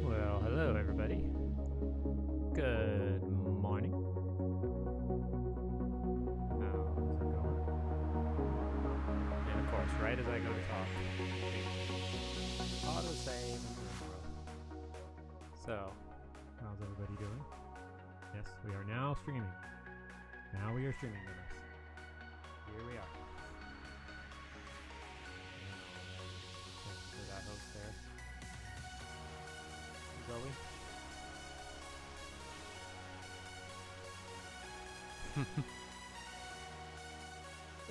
Well, hello everybody. Good morning. How's it going? And of course, right as I go to talk, autosave and intro. So, how's everybody doing? Yes, we are now streaming. Now we are streaming with us. Here we are. Thank you for that host there. Zoe?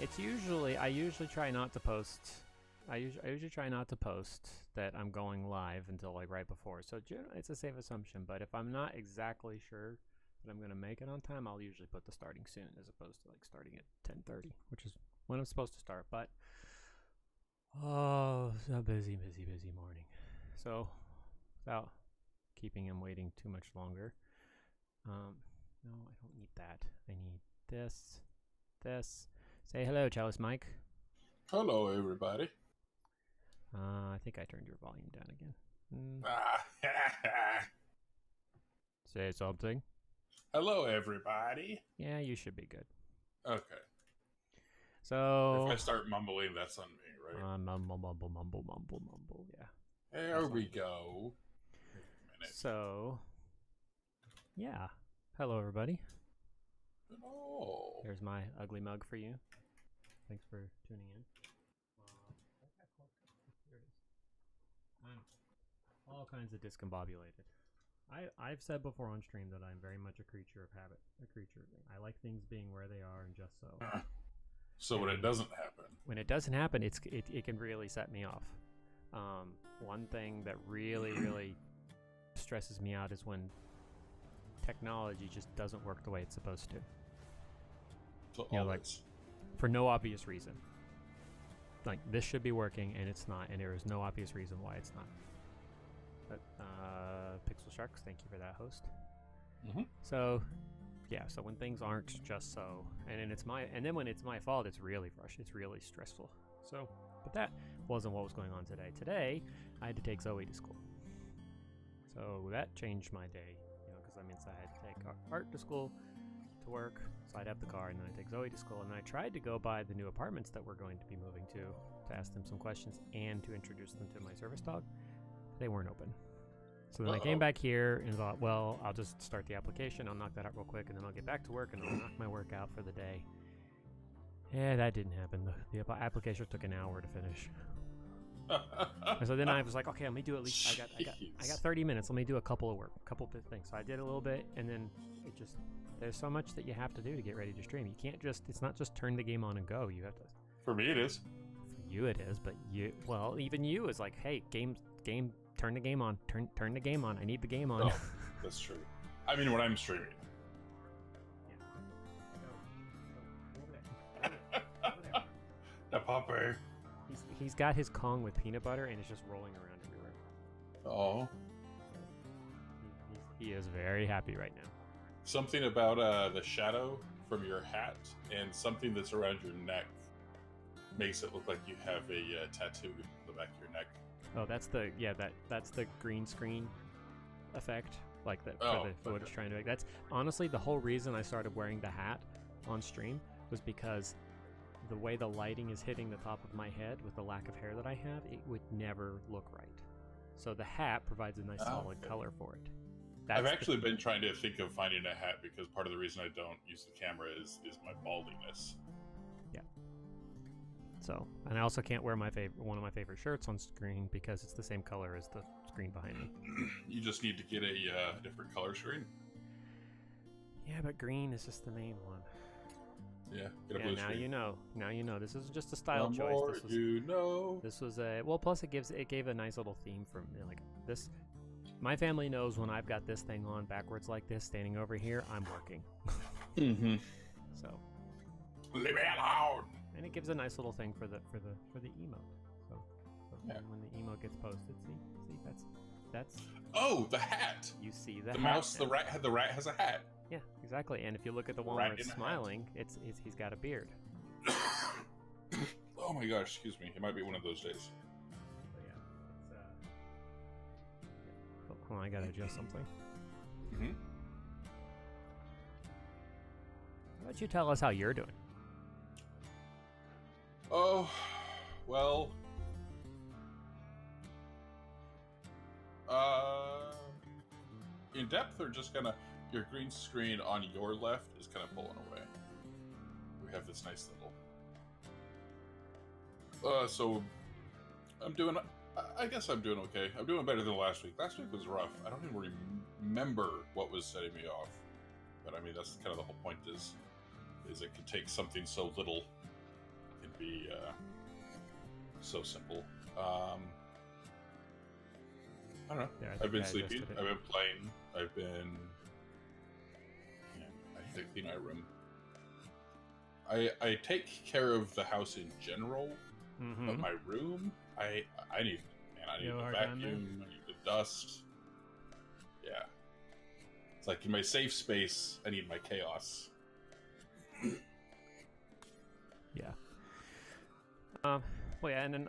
It's usually, I usually try not to post. I usually try not to post that I'm going live until like right before. So it's a safe assumption. But if I'm not exactly sure that I'm going to make it on time, I'll usually put the starting soon as opposed to like starting at 10:30, which is when I'm supposed to start. But oh, it's a busy morning. So without keeping him waiting too much longer. No, I don't need that. I need this. Say hello, Chalice Mike. Hello, everybody. I think I turned your volume down again. Say something. Hello, everybody. Yeah, you should be good. Okay. So if I start mumbling, that's on me, right? Mumble. Yeah. There we go. So, yeah. Hello, everybody. Hello. There's my ugly mug for you. Thanks for tuning in. Here it is. I'm all kinds of discombobulated. I've said before on stream that I'm very much a creature of habit. I like things being where they are and just so. So when it doesn't happen. When it doesn't happen, it can really set me off. One thing that really stresses me out is when technology just doesn't work the way it's supposed to. So you know, like for no obvious reason. Like this should be working and it's not, and there is no obvious reason why it's not. But Pixel Sharks, thank you for that, host. Mm-hmm. So yeah, so when things aren't just so, and then when it's my fault, it's really it's really stressful. So, but that wasn't what was going on today. Today, I had to take Zoe to school. So that changed my day, because I had to take Art to school, to work, so I'd have the car, and then I'd take Zoe to school, and I tried to go by the new apartments that we're going to be moving to ask them some questions and to introduce them to my service dog. They weren't open. So then I came back here and thought, well, I'll just start the application, I'll knock that out real quick, and then I'll get back to work, and I'll knock my work out for the day. Yeah, that didn't happen. The application took an hour to finish. So then I was like, okay, let me do at least. I got 30 minutes. Let me do a couple of things. So I did a little bit, and then it just there's so much that you have to do to get ready to stream. You can't just. It's not just turn the game on and go. You have to. For me, it is. For you, it is. But even you is like, hey, game. Turn the game on. Turn the game on. I need the game on. Oh, that's true. I mean, when I'm streaming. Yeah. The puppy. He's got his Kong with peanut butter and it's just rolling around everywhere. Oh. He is very happy right now. Something about the shadow from your hat and something that's around your neck makes it look like you have a tattoo in the back of your neck. Oh, that's the green screen effect, like that for what it's trying to make. That's honestly the whole reason I started wearing the hat on stream was because the way the lighting is hitting the top of my head with the lack of hair that I have, it would never look right. So the hat provides a nice solid color for it. I've actually been trying to think of finding a hat because part of the reason I don't use the camera is my baldiness. Yeah. So, and I also can't wear one of my favorite shirts on screen because it's the same color as the screen behind me. You just need to get a different color screen. Yeah, but green is just the main one. Yeah, get a blue now screen. Now you know. This is just a style The choice. more you know. This was plus it gave a nice little theme for me. Like this, my family knows when I've got this thing on backwards like this, standing over here, I'm working. Mm-hmm. So leave me alone. And it gives a nice little thing for the emote. So when the emote gets posted, see that's. Oh, the hat. You see the hat mouse. now. The rat has a hat. Yeah, exactly. And if you look at the one where it's smiling, he's got a beard. Oh my gosh, excuse me. It might be one of those days. So yeah, Well, I gotta adjust something. Mm-hmm. Why don't you tell us how you're doing? Oh, well, in depth or just kind of your green screen on your left is kind of pulling away. We have this nice little. So I'm doing. I guess I'm doing okay. I'm doing better than last week. Last week was rough. I don't even remember what was setting me off. But I mean, that's kind of the whole point. Is it can take something so little, can be so simple. I don't know. Yeah, I've been sleeping. I've been playing. I've been. Yeah, I need to clean my room. I take care of the house in general, but my room, I need a vacuum. I need to dust. Yeah, it's like in my safe space, I need my chaos. Yeah. Well, yeah, and then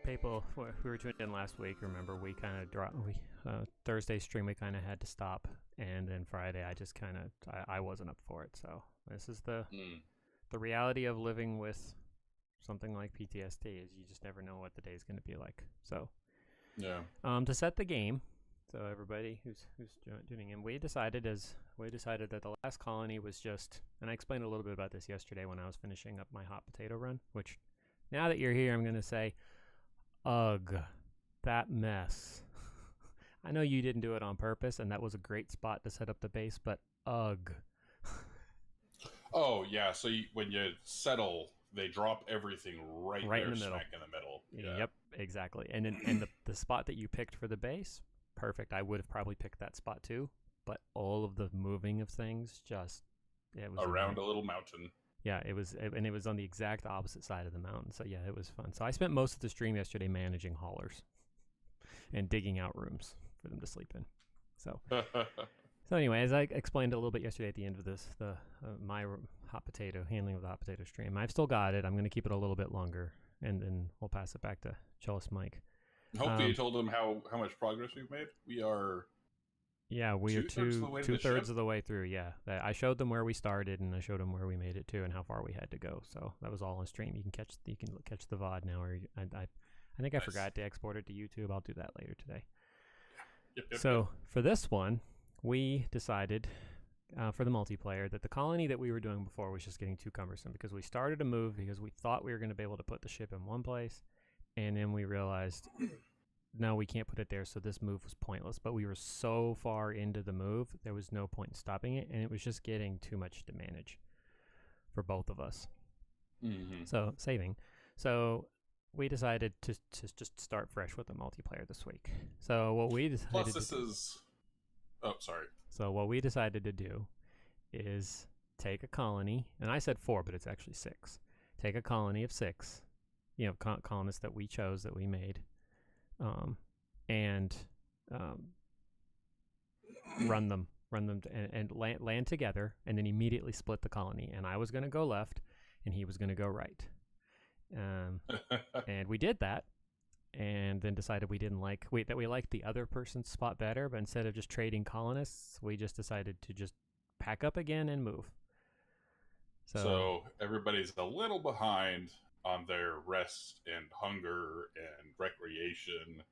people who were tuned in last week, remember we kind of dropped. Thursday stream we kind of had to stop, and then Friday I just kind of I wasn't up for it. So this is the reality of living with something like PTSD is you just never know what the day is going to be like. So yeah. To set the game, so everybody who's tuning in, we decided that the last colony was just, and I explained a little bit about this yesterday when I was finishing up my hot potato run, which now that you're here, I'm going to say, ugh, that mess. I know you didn't do it on purpose, and that was a great spot to set up the base, but ugh. Oh, yeah, so when you settle, they drop everything right there, in the middle. smack in the middle. Yeah. Yep, exactly. And the spot that you picked for the base, perfect. I would have probably picked that spot too, but all of the moving of things it was around a little mountain. Yeah, it was on the exact opposite side of the mountain. So yeah, it was fun. So I spent most of the stream yesterday managing haulers and digging out rooms for them to sleep in. So anyway, as I explained a little bit yesterday at the end of this, my hot potato handling of the hot potato stream, I've still got it. I'm going to keep it a little bit longer, and then we'll pass it back to Cellist Mike. Hopefully, you told them how much progress we've made. We are. Yeah, we are two-thirds of the way through. Yeah, I showed them where we started, and I showed them where we made it to, and how far we had to go. So that was all on stream. You can catch the VOD now. Or I think I forgot to export it to YouTube. I'll do that later today. Yep. So for this one, we decided for the multiplayer that the colony that we were doing before was just getting too cumbersome because we started a move because we thought we were going to be able to put the ship in one place, and then we realized. No, we can't put it there, so this move was pointless. But we were so far into the move, there was no point in stopping it, and it was just getting too much to manage for both of us. Mm-hmm. So, saving. So, we decided to just start fresh with the multiplayer this week. So, what we decided Plus, this is... Oh, sorry. So, what we decided to do is take a colony, and I said 4, but it's actually 6. Take a colony of 6, colonists that we chose, that we made, and run them and land together, and then immediately split the colony. And I was going to go left, and he was going to go right. And we did that, and then decided we liked the other person's spot better. But instead of just trading colonists, we just decided to just pack up again and move. So everybody's a little behind on their rest and hunger and recreation.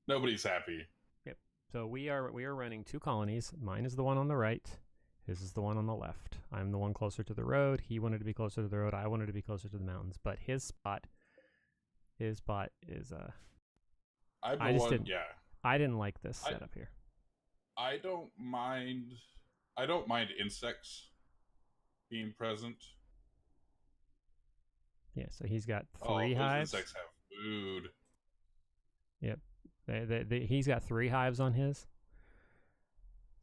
Nobody's happy. Yep. So we are running 2 colonies. Mine is the one on the right. His is the one on the left. I'm the one closer to the road. He wanted to be closer to the road. I wanted to be closer to the mountains. But his spot is I didn't like this setup here. I don't mind insects being present. Yeah, so he's got 3 hives. Those insects have food. Yep. He's got 3 hives on his.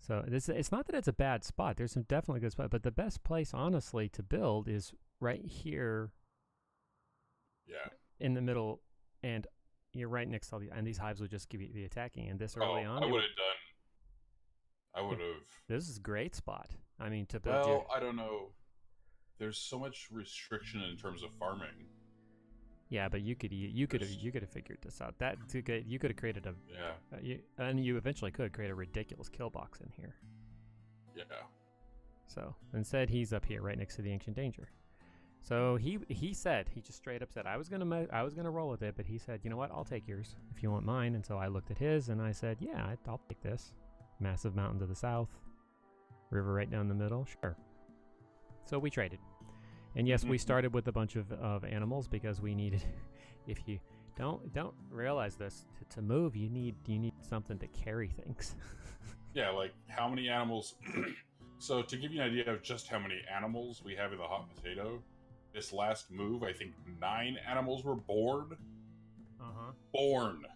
So it's not that it's a bad spot. There's some definitely good spots, but the best place, honestly, to build is right here. Yeah. In the middle, and you're right next to all and these hives would just be attacking. And this early on, I would have. This is a great spot. I mean, to build. Well, I don't know. There's so much restriction in terms of farming. Yeah, but you could have figured this out. You could have created a Yeah. and you eventually could create a ridiculous kill box in here. Yeah. So instead, he's up here right next to the ancient danger. So he just straight up said I was gonna roll with it, but he said, you know what, I'll take yours if you want mine. And so I looked at his and I said, yeah, I'll take this. Massive mountain to the south, river right down the middle. Sure. So we traded. And yes, we started with a bunch of animals because we needed. If you don't realize this, to move, you need something to carry things. Yeah, like how many animals? So to give you an idea of just how many animals we have in the hot potato, this last move, I think 9 animals were born. Born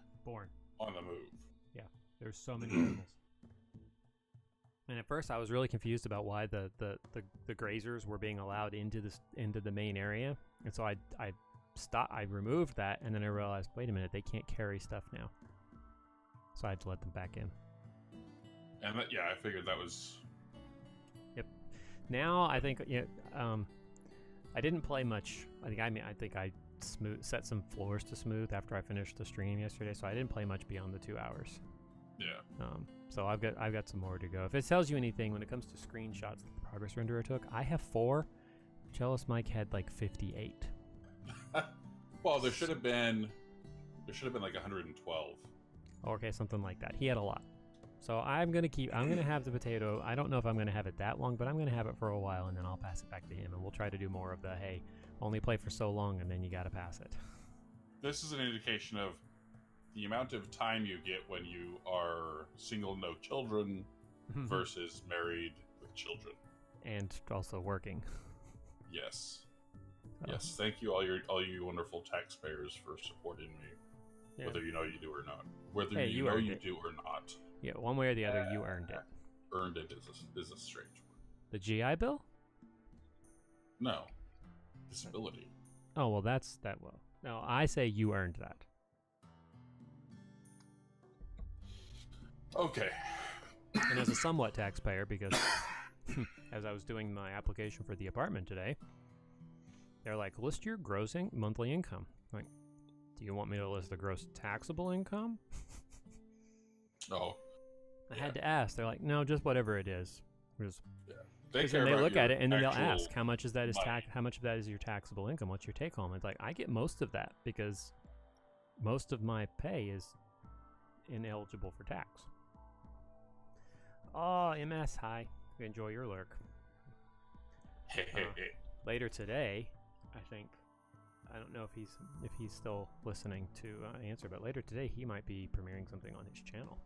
on the move. Yeah, there's so many animals. And at first, I was really confused about why the grazers were being allowed into the main area, and so I removed that, and then I realized, wait a minute, they can't carry stuff now, so I had to let them back in. And I figured that was. Yep. Now I think I didn't play much. I think I set some floors to smooth after I finished the stream yesterday, so I didn't play much beyond the 2 hours. Yeah. So I've got some more to go. If it tells you anything when it comes to screenshots that the progress renderer took, I have 4. Jealous Mike had like 58. Well, there should have been like 112. Okay, something like that. He had a lot. So I'm gonna have the potato. I don't know if I'm gonna have it that long, but I'm gonna have it for a while, and then I'll pass it back to him, and we'll try to do more of the hey, only play for so long, and then you gotta pass it. This is an indication of the amount of time you get when you are single, no children, versus married with children, and also working. Yes. Yes. Thank you, all you wonderful taxpayers, for supporting me, whether you know you do or not. Whether you know you do or not. Yeah, one way or the other, you earned it. Earned it is a strange word. The GI Bill? No. Disability. Oh, well, that's that. Well, no, I say you earned that. Okay. And as a somewhat taxpayer, because as I was doing my application for the apartment today, they're like, list your gross monthly income. I'm like, do you want me to list the gross taxable income? Oh. I had to ask. They're like, no, just whatever it is. Because then they look at it and then they'll ask, how much of that is your taxable income? What's your take home? It's like, I get most of that because most of my pay is ineligible for tax. Oh, MS, hi. Enjoy your lurk. Later today, I think, I don't know if he's still listening to answer, but later today he might be premiering something on his channel.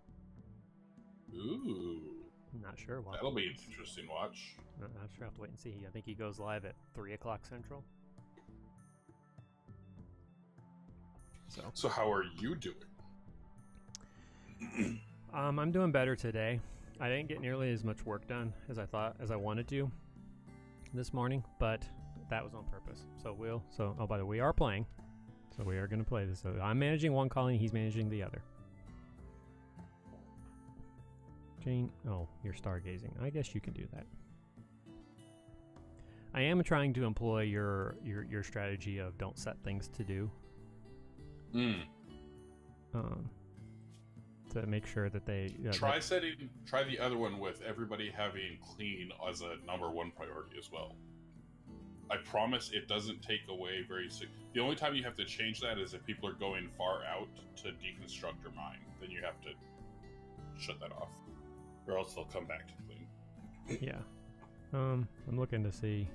Ooh. I'm not sure. That'll be an interesting watch. I'm not sure. I have to wait and see. I think he goes live at 3 o'clock Central. So how are you doing? I'm doing better today. I didn't get nearly as much work done as I wanted to this morning, but that was on purpose. Oh, by the way, we are playing. So we are going to play this. So I'm managing one colony, he's managing the other. Jane, oh, you're stargazing. I guess you can do that. I am trying to employ your strategy of don't set things to do. To make sure that they try the other one with everybody having clean as a #1 priority as well. I promise it doesn't take away the only time you have to change that is if people are going far out to deconstruct your mind. Then you have to shut that off, or else they'll come back to clean. Yeah. I'm looking to see.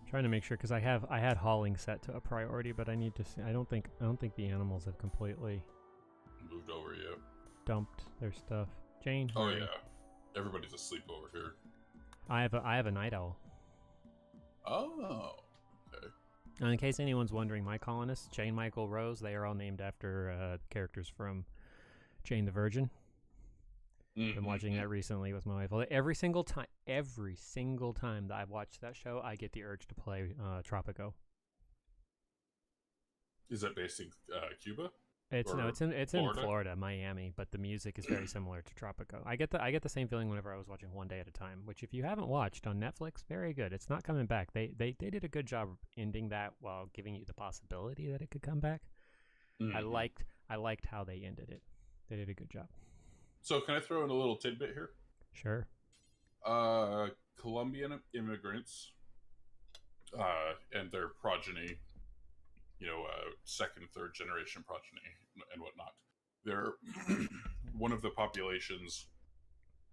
Trying to make sure, because I had hauling set to a priority, but I need to see. I don't think the animals have completely moved over yet. Dumped their stuff. Jane. Oh yeah, everybody's asleep over here. I have a night owl. Oh. Okay. Now, in case anyone's wondering, my colonists, Jane, Michael, Rose, they are all named after characters from Jane the Virgin. I've been watching that recently with my wife. Every single time that I've watched that show, I get the urge to play Tropico. Is that based in Cuba? It's Or it's in Florida? Florida, Miami, but the music is very similar to Tropico. I get the same feeling whenever I was watching One Day at a Time, which if you haven't watched on Netflix, very good. It's not coming back. They did a good job ending that while giving you the possibility that it could come back. Mm-hmm. I liked how they ended it. They did a good job. So can I throw in a little tidbit here? Sure. Colombian immigrants and their progeny, second, third generation progeny and whatnot. They're one of the populations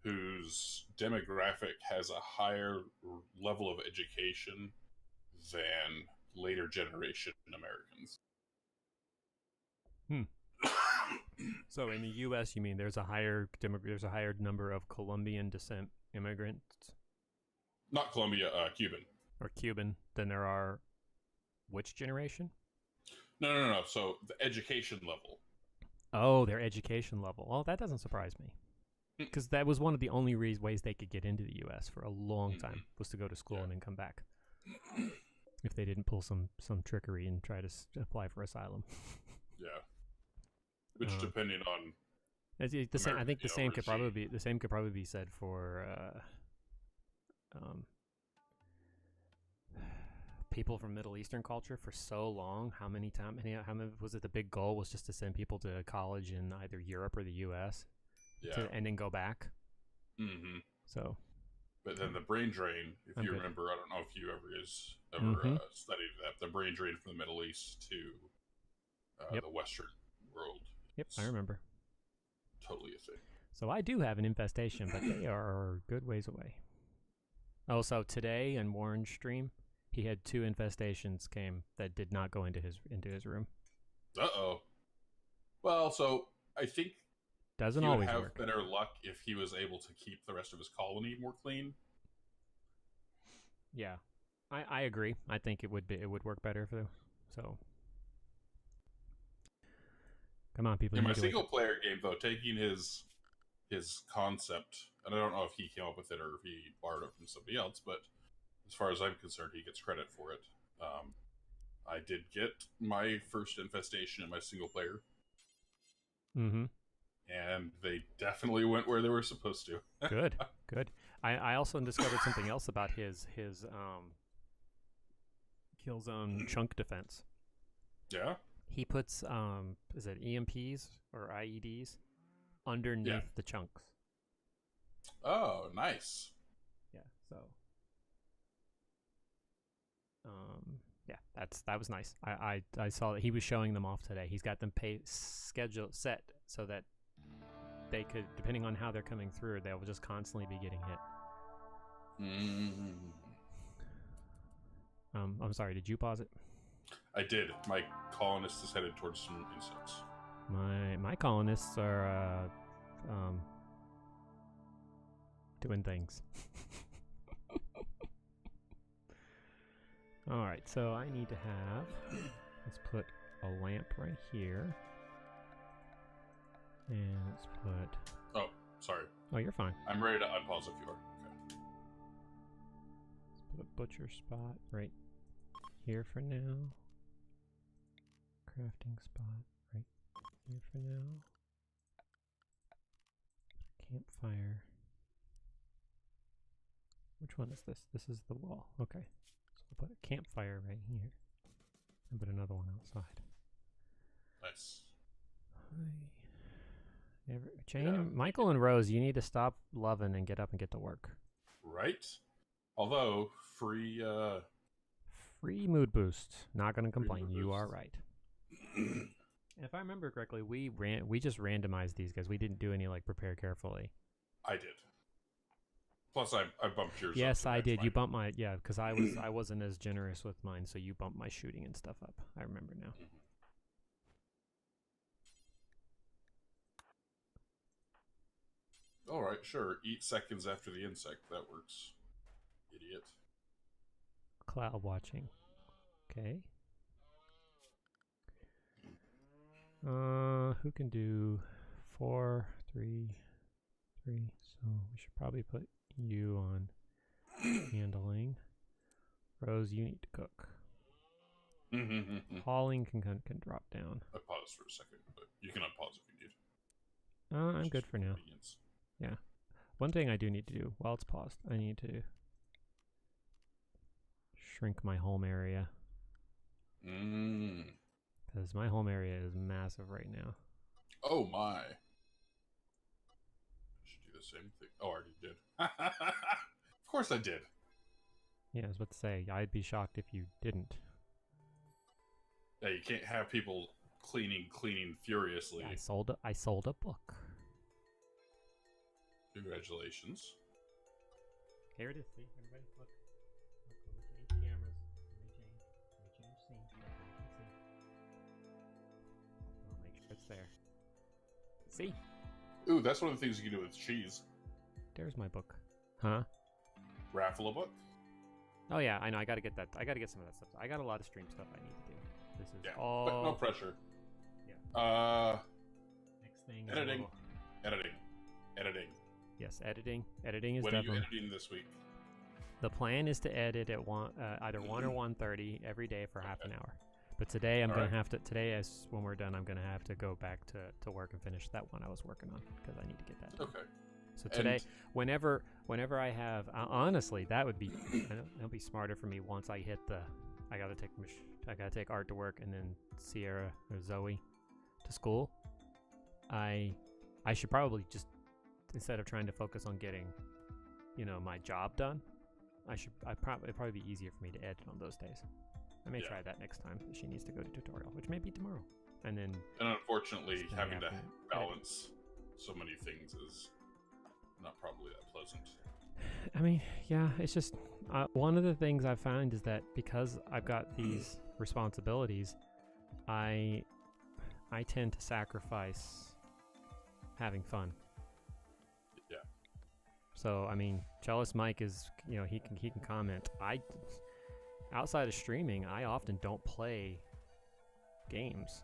whose demographic has a higher level of education than later generation Americans. Hmm. So in the U.S., you mean there's a higher number of Colombian descent immigrants Not Colombia, Cuban. or Cuban than there are which generation? No. So the education level. Oh, their education level. Well, that doesn't surprise me because that was one of the only ways they could get into the U.S. for a long time was to go to school and then come back. If they didn't pull some trickery and try to apply for asylum. Yeah. Which, depending on the same, I think the same could probably be said for people from Middle Eastern culture for so long. How many was it? The big goal was just to send people to college in either Europe or the U.S. And then go back. Mm-hmm. So, but then the brain drain, if you remember, I don't know if you ever studied that. The brain drain from the Middle East to the Western world. Yep, I remember. Totally a thing. So I do have an infestation, but they are a good ways away. Oh, so today in Warren's stream, he had 2 infestations came that did not go into his room. Uh-oh. Well, so I think doesn't he always would have work. better luck if he was able to keep the rest of his colony more clean. Yeah, I agree. I think it would work better for so. Come on, people. In my single player game, though, taking his concept, and I don't know if he came up with it or if he borrowed it from somebody else, but as far as I'm concerned, he gets credit for it. I did get my first infestation in my single player. Mm-hmm. And they definitely went where they were supposed to. Good. I also discovered something else about his kill zone chunk defense. Yeah? He puts is it EMPs or IEDs underneath the chunks. Oh, nice. Yeah, so that was nice. I saw that he was showing them off today. He's got them schedule set so that they could, depending on how they're coming through, they'll just constantly be getting hit. I'm sorry, did you pause it? I did. My colonist is headed towards some insects. My colonists are doing things. All right, so I need to have. Let's put a lamp right here, and let's put. Oh, sorry. Oh, you're fine. I'm ready to unpause if you are. Okay. Let's put a butcher spot right here for now. Crafting spot right here for now. Campfire. Which one is this? This is the wall. Okay. So we'll put a campfire right here. And put another one outside. Nice. Michael and Rose, you need to stop loving and get up and get to work. Right? Although, free mood boost. Not going to complain. You are right. If I remember correctly, we just randomized these guys. We didn't do any prepare carefully. I did. Plus, I bumped yours. Yes, I did. You bumped my because I wasn't as generous with mine, so you bumped my shooting and stuff up. I remember now. All right, sure. 8 seconds after the insect. That works. Idiot. Cloud watching. Okay. Who can do 4, 3, 3? So we should probably put you on handling. Rose, you need to cook. Hauling can drop down. I paused for a second, but You can unpause if you need. I'm good for now. Convenience. Yeah. One thing I do need to do while it's paused, I need to shrink my home area. Because my home area is massive right now. Oh my. I should do the same thing. Oh, I already did. Of course I did. Yeah, I was about to say, I'd be shocked if you didn't. Yeah, you can't have people cleaning furiously. Yeah, I sold a book. Congratulations. Here it is. See, everybody, look. Look, let me change cameras. Let me change scene. I'll make sure it's there. See? Ooh, that's one of the things you can do with cheese. There's my book. Huh? Raffle a book? Oh yeah, I know. I gotta get that. I gotta get some of that stuff. I got a lot of stream stuff I need to do. This is all. But no pressure. Yeah. Next thing. Editing. Yes, editing. Editing is when definitely. When are you editing this week? The plan is to edit at either 1 or 1:30 every day for half an hour. But today I'm gonna have to. Today, as when we're done, I'm gonna have to go back to work and finish that one I was working on because I need to get that done. Okay. So today, whenever I have, honestly, that would be it'll be smarter for me once I hit the. I gotta take Art to work and then Sierra or Zoe to school. I should probably just, instead of trying to focus on getting, my job done, it'd probably be easier for me to edit on those days. I may try that next time she needs to go to tutorial, which may be tomorrow. And unfortunately, having to balance so many things is not probably that pleasant. I mean, yeah, it's just one of the things I've found is that because I've got these responsibilities, I tend to sacrifice having fun. Yeah. So I mean, Jealous Mike is, he can comment. Outside of streaming, I often don't play games.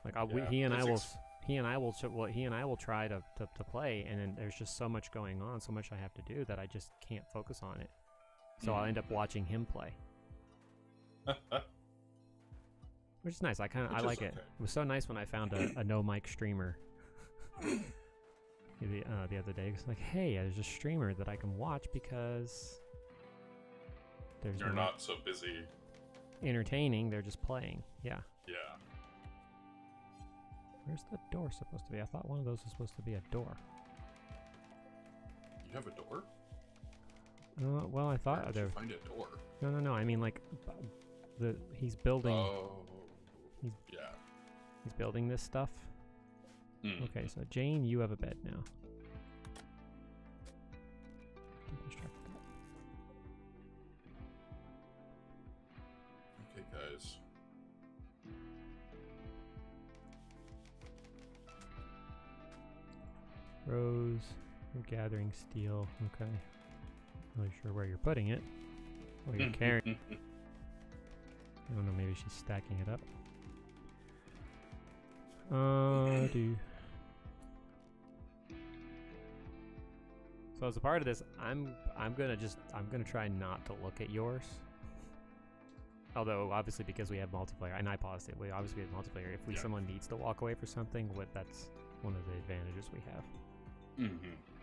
Like he and I will try to play, and then there's just so much going on, so much I have to do that I just can't focus on it. So I'll end up watching him play. Which is nice. I like it. It was so nice when I found a no mic streamer the other day. It's like, hey, there's a streamer that I can watch because you're not so busy entertaining. They're just playing. Yeah. Yeah. Where's the door supposed to be? I thought one of those was supposed to be a door. You have a door? Well, I thought Where did you find a door? No. I mean, like, he's building. Oh. He's building this stuff. Okay, so Jane, you have a bed now. Deconstruct that. Okay, guys. Rose, you're gathering steel. Okay. Not really sure where you're putting it. Or you're carrying. I don't know, maybe she's stacking it up. So as a part of this, I'm gonna try not to look at yours. Although obviously because we have multiplayer, and I paused it, we have multiplayer. If someone needs to walk away for something, that's one of the advantages we have.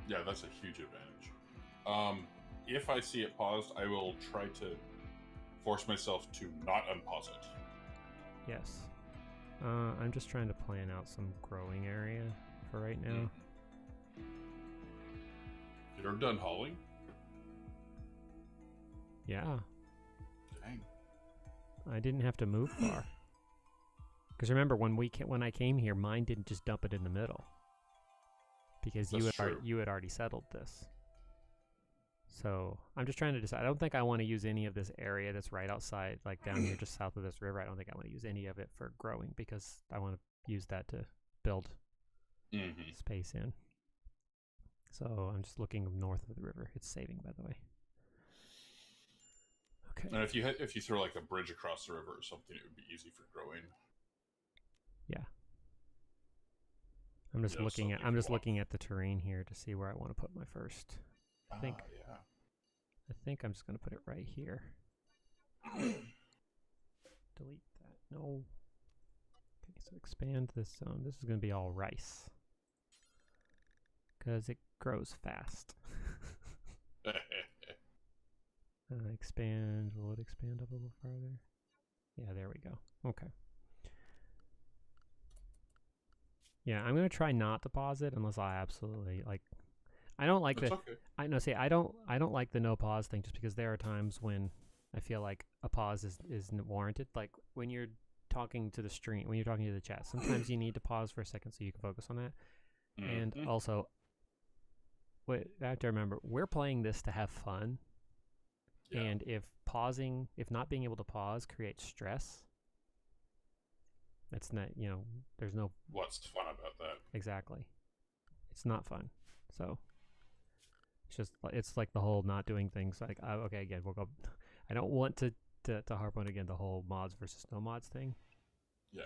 Yeah, that's a huge advantage. If I see it paused, I will try to force myself to not unpause it. Yes. I'm just trying to plan out some growing area for right now. You're done hauling? Yeah. Dang. I didn't have to move far. Because remember, when I came here, mine didn't just dump it in the middle. Because you had already settled this. So I'm just trying to decide. I don't think I want to use any of this area that's right outside, like down here just south of this river. I don't think I want to use any of it for growing because I want to use that to build space in. So I'm just looking north of the river. It's saving, by the way. Okay. And if you throw like a bridge across the river or something, it would be easy for growing. Yeah. I'm just looking at the terrain here to see where I want to put my first. I think I'm just going to put it right here. Delete that. No. Okay, so expand this zone. This is going to be all rice. Because it grows fast. Expand. Will it expand up a little farther? Yeah, there we go. Okay. Yeah, I'm going to try not to pause it unless I absolutely, like... I don't like That's the... okay. I don't like the no pause thing just because there are times when I feel like a pause isn't warranted. Like, when you're talking to the stream, when you're talking to the chat, sometimes you need to pause for a second so you can focus on that. And also... Wait, I have to remember, we're playing this to have fun. Yeah. And if not being able to pause creates stress, that's not, there's no... What's fun about that? Exactly. It's not fun. So, it's like the whole not doing things. Like, okay, again, we'll go... I don't want to harp on again the whole mods versus no mods thing. Yeah.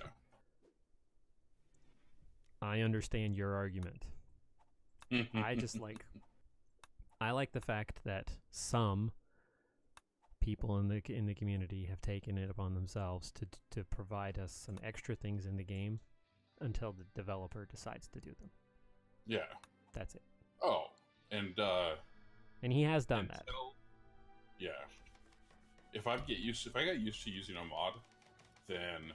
I understand your argument. I just like... I like the fact that some people in the community have taken it upon themselves to provide us some extra things in the game until the developer decides to do them. Yeah. That's it. Oh, and he has done that. Yeah. If I got used to using a mod, then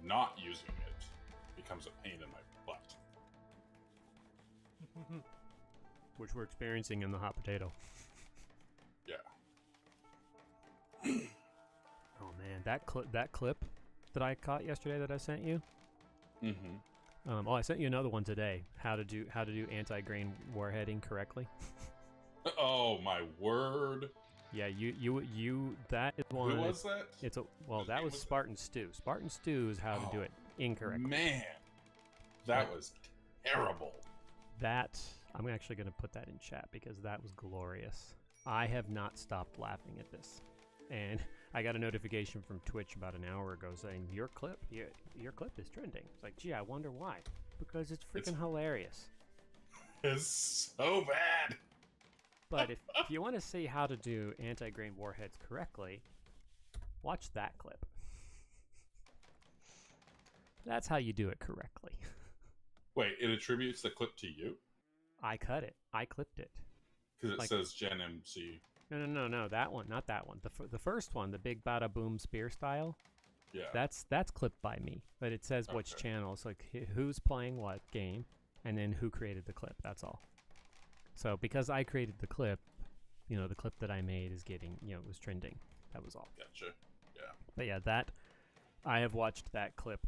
not using it becomes a pain in my butt. Which we're experiencing in the hot potato. Yeah. Oh man, that clip that I caught yesterday that I sent you. Mm-hmm. I sent you another one today. How to do anti-grain warheading correctly. Oh my word! Yeah, you that is one. Who was that? That was Spartan Stew. Spartan Stew is how to do it incorrectly. Man, that was terrible. That I'm actually going to put that in chat because that was glorious. I have not stopped laughing at this, and I got a notification from Twitch about an hour ago saying your clip is trending. It's like, gee, I wonder why. Because it's freaking hilarious. It's so bad. But if you want to see how to do anti-grain warheads correctly, watch that clip. That's how you do it correctly. Wait, it attributes the clip to you? I cut it. I clipped it. Because it says Gen MC. No, that one, not that one. The first one, the big bada boom spear style. Yeah. That's clipped by me, but it says which channel. So like who's playing what game, and then who created the clip. That's all. So because I created the clip, the clip that I made is getting, was trending. That was all. Gotcha. Yeah. But yeah, I have watched that clip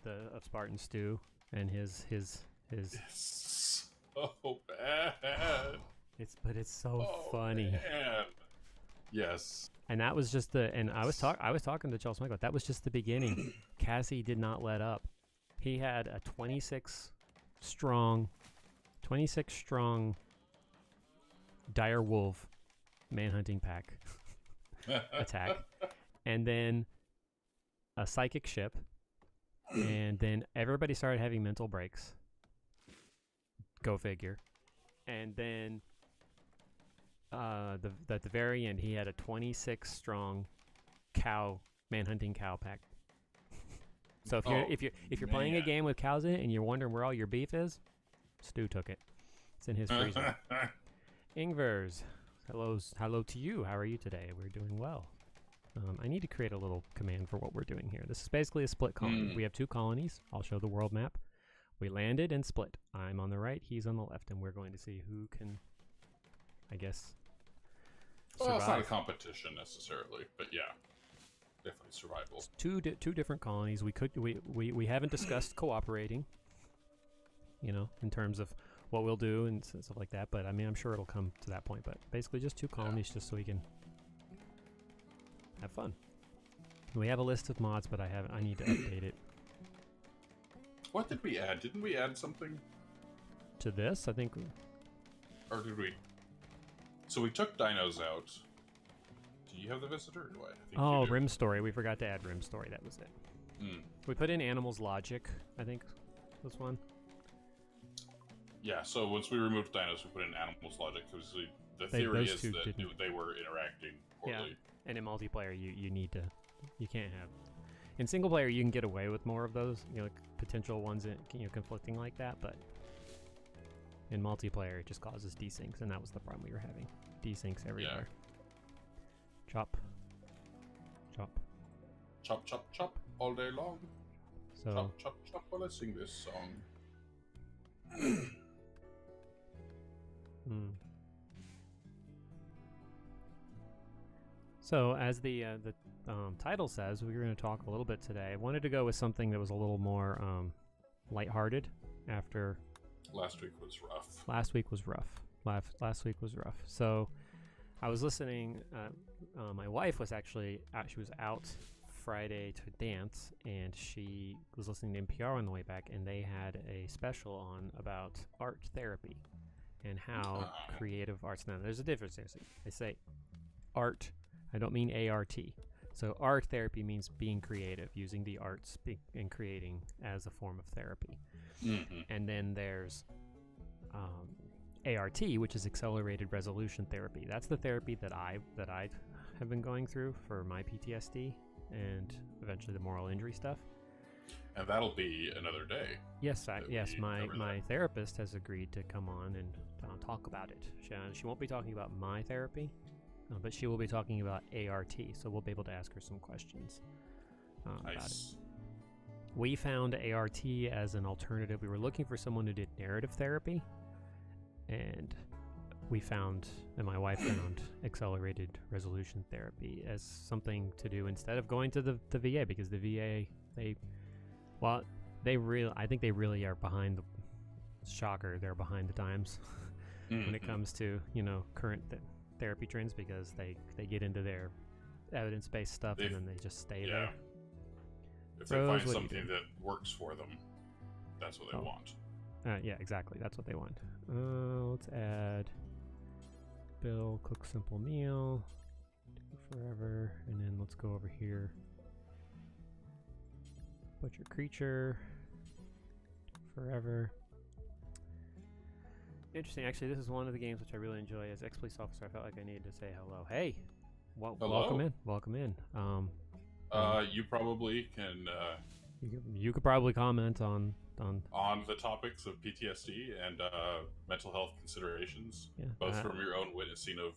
of Spartan Stew and his. It's so bad. It's so funny. Man. Yes. And that was just I was talking to Charles Michael. That was just the beginning. Cassie did not let up. He had a 26 strong dire wolf manhunting pack attack, and then a psychic ship, and then everybody started having mental breaks. Go figure. And then at the very end, he had a 26 strong manhunting cow pack. So if you're playing a game with cows in it and you're wondering where all your beef is, Stu took it. It's in his freezer. Ingvers, hello to you. How are you today? We're doing well. I need to create a little command for what we're doing here. This is basically a split colony. We have two colonies. I'll show the world map. We landed and split. I'm on the right, he's on the left, and we're going to see who can, I guess, survive. Well, it's not a competition necessarily, but yeah, definitely survival. It's two different colonies. We haven't discussed cooperating, in terms of what we'll do and stuff like that. But I mean, I'm sure it'll come to that point. But basically, just two colonies, just so we can have fun. We have a list of mods, but I need to update it. What did we add? Didn't we add something to this? I think. Or did we? So we took dinos out. Do you have the visitor? Or do I? think Rim Story. We forgot to add Rim Story. That was it. We put in Animals Logic, I think, was one. Yeah, so once we removed dinos, we put in Animals Logic, because the theory is that they were interacting poorly. Yeah, and in multiplayer, you need to... You can't have... In single player, you can get away with more of those, like potential ones that, conflicting like that, but in multiplayer, it just causes desyncs, and that was the problem we were having. Desyncs everywhere. Chop. Chop. Chop, chop, chop all day long. So, chop, chop, chop while I sing this song. So, as the title says, we're going to talk a little bit today. I wanted to go with something that was a little more lighthearted after... Last week was rough. Last week was rough. So, I was listening. My wife was actually she was out Friday to dance, and she was listening to NPR on the way back, and they had a special on about art therapy and how creative arts. Now, there's a difference. I say art. I don't mean A-R-T. So art therapy means being creative, using the arts and creating as a form of therapy. Mm-hmm. And then there's ART, which is accelerated resolution therapy. That's the therapy that I have been going through for my PTSD and eventually the moral injury stuff. And that'll be another day. Yes, my therapist has agreed to come on and talk about it. She won't be talking about my therapy, but she will be talking about ART, so we'll be able to ask her some questions about it. We found ART as an alternative. We were looking for someone who did narrative therapy, and my wife found accelerated resolution therapy as something to do instead of going to the VA, because the VA, I think they really are behind they're behind the times when it comes to, current therapy trends, because they get into their evidence-based stuff and then they just stay there. If they find something that works for them, that's what they want. Yeah, exactly. That's what they want. Let's add Bill, cook simple meal, forever, and then let's go over here. Butcher creature, forever. Interesting. Actually, this is one of the games which I really enjoy. As ex-police officer, I felt like I needed to say hello. Hey, hello. Welcome in. You probably can. You could probably comment on the topics of PTSD and mental health considerations, both from your own witnessing of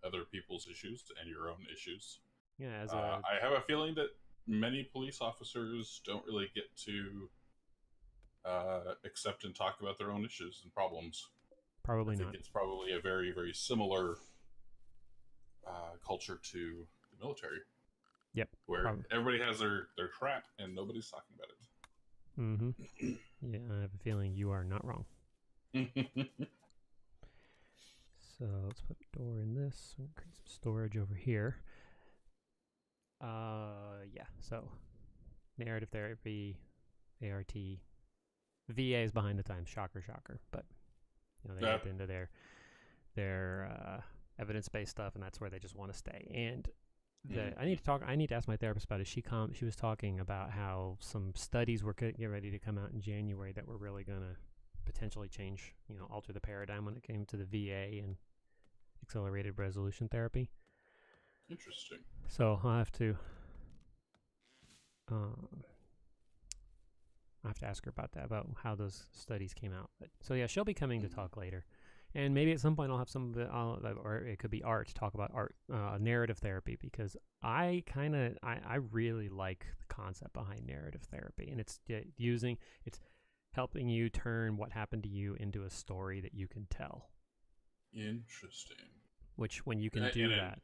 other people's issues and your own issues. Yeah, I have a feeling that many police officers don't really get to accept and talk about their own issues and problems. Probably I not. think it's probably a very, very similar culture to the military. Yep. Where everybody has their crap and nobody's talking about it. Mm-hmm. Yeah, I have a feeling you are not wrong. So let's put a door in this. We'll create some storage over here. Yeah. So narrative therapy, ART, VA is behind the times. Shocker. But they get into their evidence-based stuff, and that's where they just want to stay. And I need to ask my therapist about it. She was talking about how some studies were getting ready to come out in January that were really going to potentially change, alter the paradigm when it came to the VA and accelerated resolution therapy. Interesting. So I have to ask her about that, about how those studies came out. But so yeah, she'll be coming to talk later. And maybe at some point I'll have some of it, or it could be art, talk about art, narrative therapy, because I really like the concept behind narrative therapy, and it's helping you turn what happened to you into a story that you can tell. Interesting. Which when you can do that,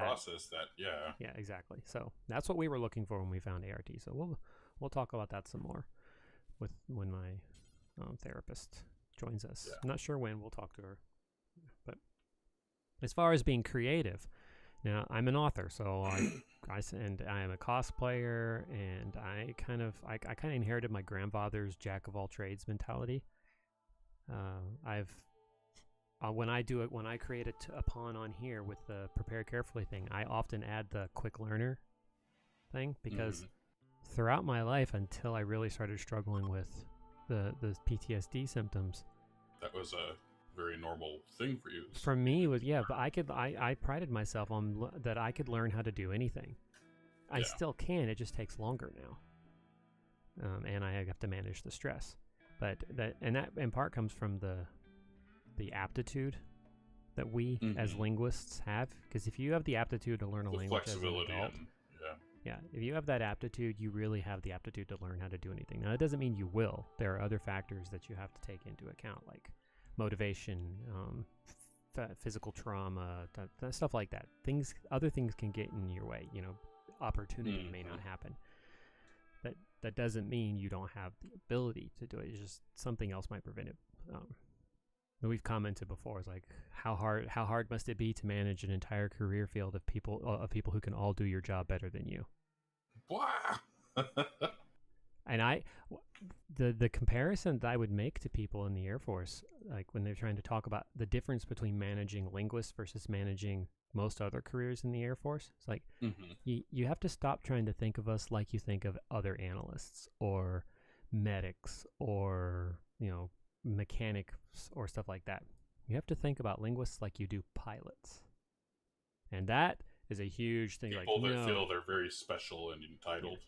process that, yeah, exactly. So that's what we were looking for when we found ART. So we'll talk about that some more when my therapist joins us. Yeah. I'm not sure when. We'll talk to her. But as far as being creative, now I'm an author, so I am a cosplayer, and I kind of inherited my grandfather's jack of all trades mentality. When I create a pawn on here with the prepare carefully thing, I often add the quick learner thing, because throughout my life, until I really started struggling with the PTSD symptoms, that was a very normal thing for you. For me, but I prided myself on that I could learn how to do anything. I still can. It just takes longer now, and I have to manage the stress. But that in part comes from the aptitude that we as linguists have. Because if you have the aptitude to learn a language as an adult, if you have that aptitude, you really have the aptitude to learn how to do anything. Now, it doesn't mean you will. There are other factors that you have to take into account, like motivation, physical trauma, stuff like that. Other things can get in your way. Opportunity may not happen. That doesn't mean you don't have the ability to do it. It's just something else might prevent it. We've commented before, it's like how hard must it be to manage an entire career field of people who can all do your job better than you. Wow. And the comparison that I would make to people in the Air Force, like when they're trying to talk about the difference between managing linguists versus managing most other careers in the Air Force, it's like you have to stop trying to think of us like you think of other analysts or medics or mechanics or stuff like that. You have to think about linguists like you do pilots, and that is a huge thing. People that feel they're very special and entitled.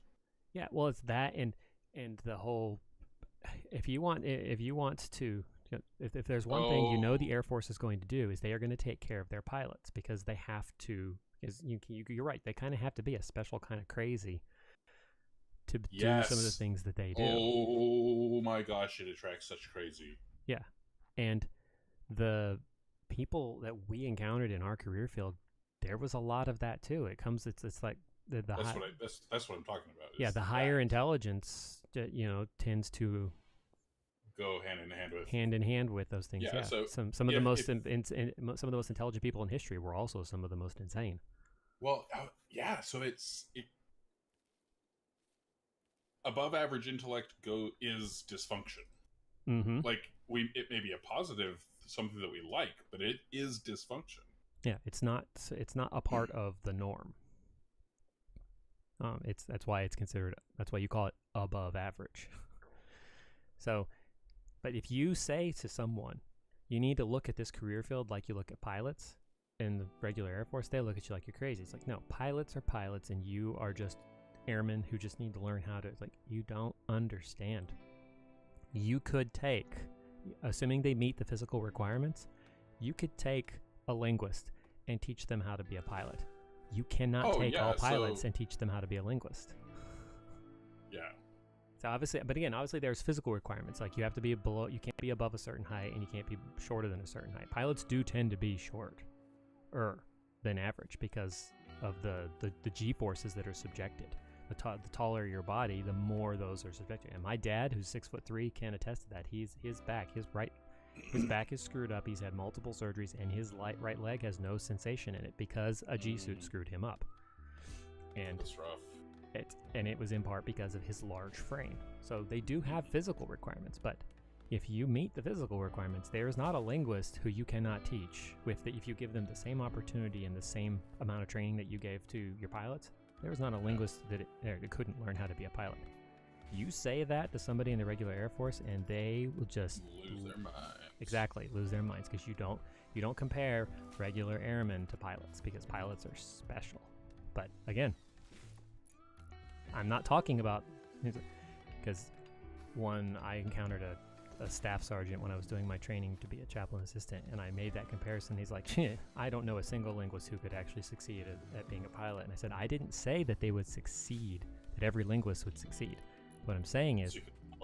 Yeah, well, it's that, and the whole. If there's one thing the Air Force is going to do is they are going to take care of their pilots, because they have to. You're right. They kind of have to be a special kind of crazy to do some of the things that they do. Oh my gosh, it attracts such crazy. Yeah, and the people that we encountered in our career field, there was a lot of that too. It's like that's what I'm talking about. Yeah, the higher intelligence, tends to go hand in hand with those things. Yeah. So some of the most some of the most intelligent people in history were also some of the most insane. Well, so it above average intellect is dysfunction. Like it may be a positive, something that we like, but it is dysfunction. Yeah, it's not a part of the norm. That's why you call it above average. So, but if you say to someone, you need to look at this career field like you look at pilots in the regular Air Force, they look at you like you're crazy. It's like, no, pilots are pilots, and you are just airmen who just need to learn how to. It's like, you don't understand. You could take, assuming they meet the physical requirements, you could take a linguist and teach them how to be a pilot. You cannot take all pilots and teach them how to be a linguist. Yeah. So obviously there's physical requirements. Like you can't be above a certain height, and you can't be shorter than a certain height. Pilots do tend to be shorter than average because of the G-forces that are subjected. The taller your body, the more those are subjected. And my dad, who's 6'3", can attest to that. His back is screwed up. He's had multiple surgeries, and his right leg has no sensation in it because a G-suit screwed him up. And that's rough. It was in part because of his large frame. So they do have physical requirements, but if you meet the physical requirements, there is not a linguist who you cannot teach if you give them the same opportunity and the same amount of training that you gave to your pilots. There is not a linguist that couldn't learn how to be a pilot. You say that to somebody in the regular Air Force, and they will just lose their minds. Exactly, lose their minds, because you don't compare regular airmen to pilots, because pilots are special. But again, I'm not talking about, because I encountered a staff sergeant when I was doing my training to be a chaplain assistant, and I made that comparison. He's like, I don't know a single linguist who could actually succeed at being a pilot. And I said, I didn't say that they would succeed, that every linguist would succeed. What I'm saying is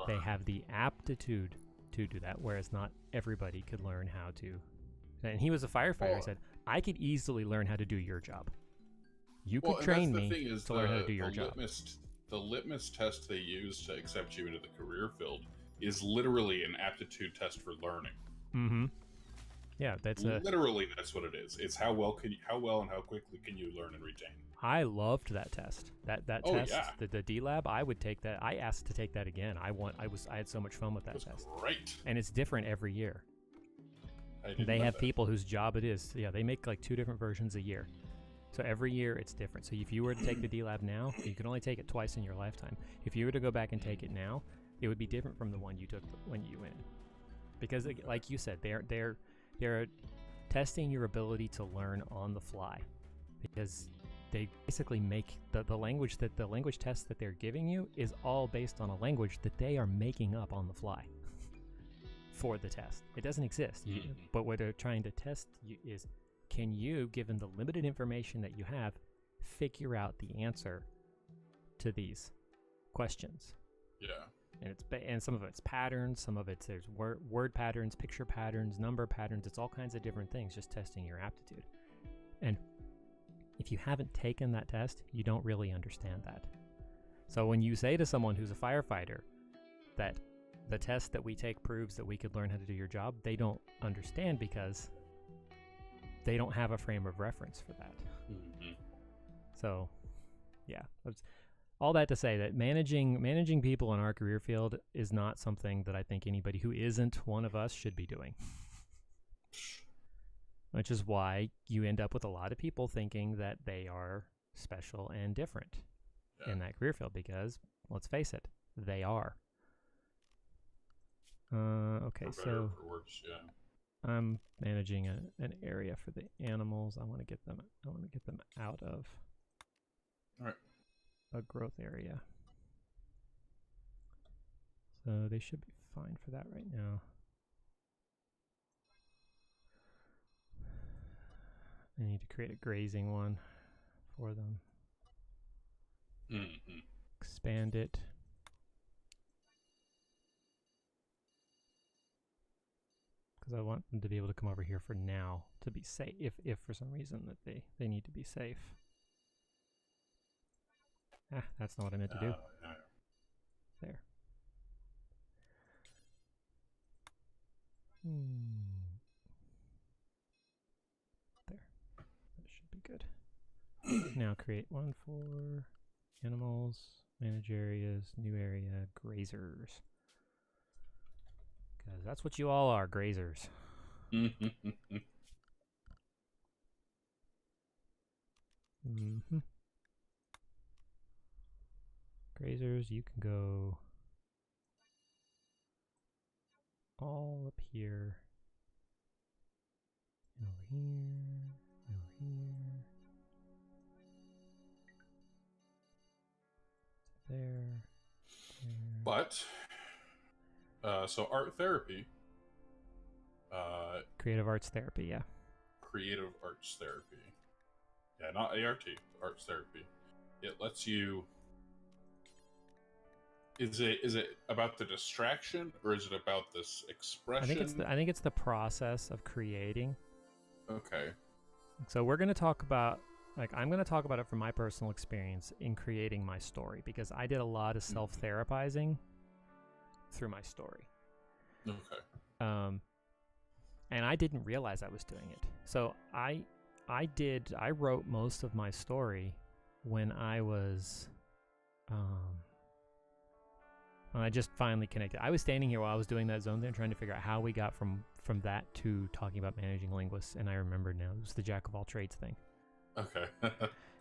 they have the aptitude to do that, whereas not everybody could learn how to. And he was a firefighter. He said, I could easily learn how to do your job. You could train me to learn how to do your job. The litmus test they use to accept you into the career field is literally an aptitude test for learning. Mm-hmm. Yeah, that's literally that's what it is. It's how well and how quickly can you learn and retain. I loved that test. That test, the D Lab. I would take that. I asked to take that again. I had so much fun with that test. Great. And it's different every year. They have people whose job it is. Yeah, they make like 2 different versions a year. So every year it's different. So if you were to take the D Lab now, you can only take it twice in your lifetime. If you were to go back and take it now, it would be different from the one you took when you went. Because like you said, they're testing your ability to learn on the fly. Because they basically make the language test that they're giving you is all based on a language that they are making up on the fly for the test. It doesn't exist. But what they're trying to test you is, can you, given the limited information that you have, figure out the answer to these questions? Yeah. And some of it's patterns, some of it's there's word patterns, picture patterns, number patterns. It's all kinds of different things, just testing your aptitude. And if you haven't taken that test, you don't really understand that. So when you say to someone who's a firefighter that the test that we take proves that we could learn how to do your job, they don't understand because they don't have a frame of reference for that. Mm-hmm. So, yeah. All that to say that managing people in our career field is not something that I think anybody who isn't one of us should be doing. Which is why you end up with a lot of people thinking that they are special and different in that career field, because, let's face it, they are. Okay, for better, so for worse, yeah. I'm managing an area for the animals. I want to get them out of a growth area. So they should be fine for that right now. I need to create a grazing one for them. Mm-hmm. Expand it. Because I want them to be able to come over here for now to be safe, if for some reason that they need to be safe. That's not what I meant to do. Yeah. There. There. That should be good. Now create one for animals, manage areas, new area, grazers. Because that's what you all are, grazers. Mm-hmm. Grazers, you can go all up here, and over here, and over here, there. But, so art therapy. Creative arts therapy, yeah. Creative arts therapy. Yeah, not ART, arts therapy. It lets you... Is it about the distraction, or is it about this expression? I think it's the process of creating. Okay. So we're going to talk about, I'm going to talk about it from my personal experience in creating my story, because I did a lot of self-therapizing through my story. Okay. And I didn't realize I was doing it. So I wrote most of my story when I was, when I just finally connected. I was standing here while I was doing that zone there, trying to figure out how we got from that to talking about managing linguists, and I remember now. It was the jack of all trades thing. Okay.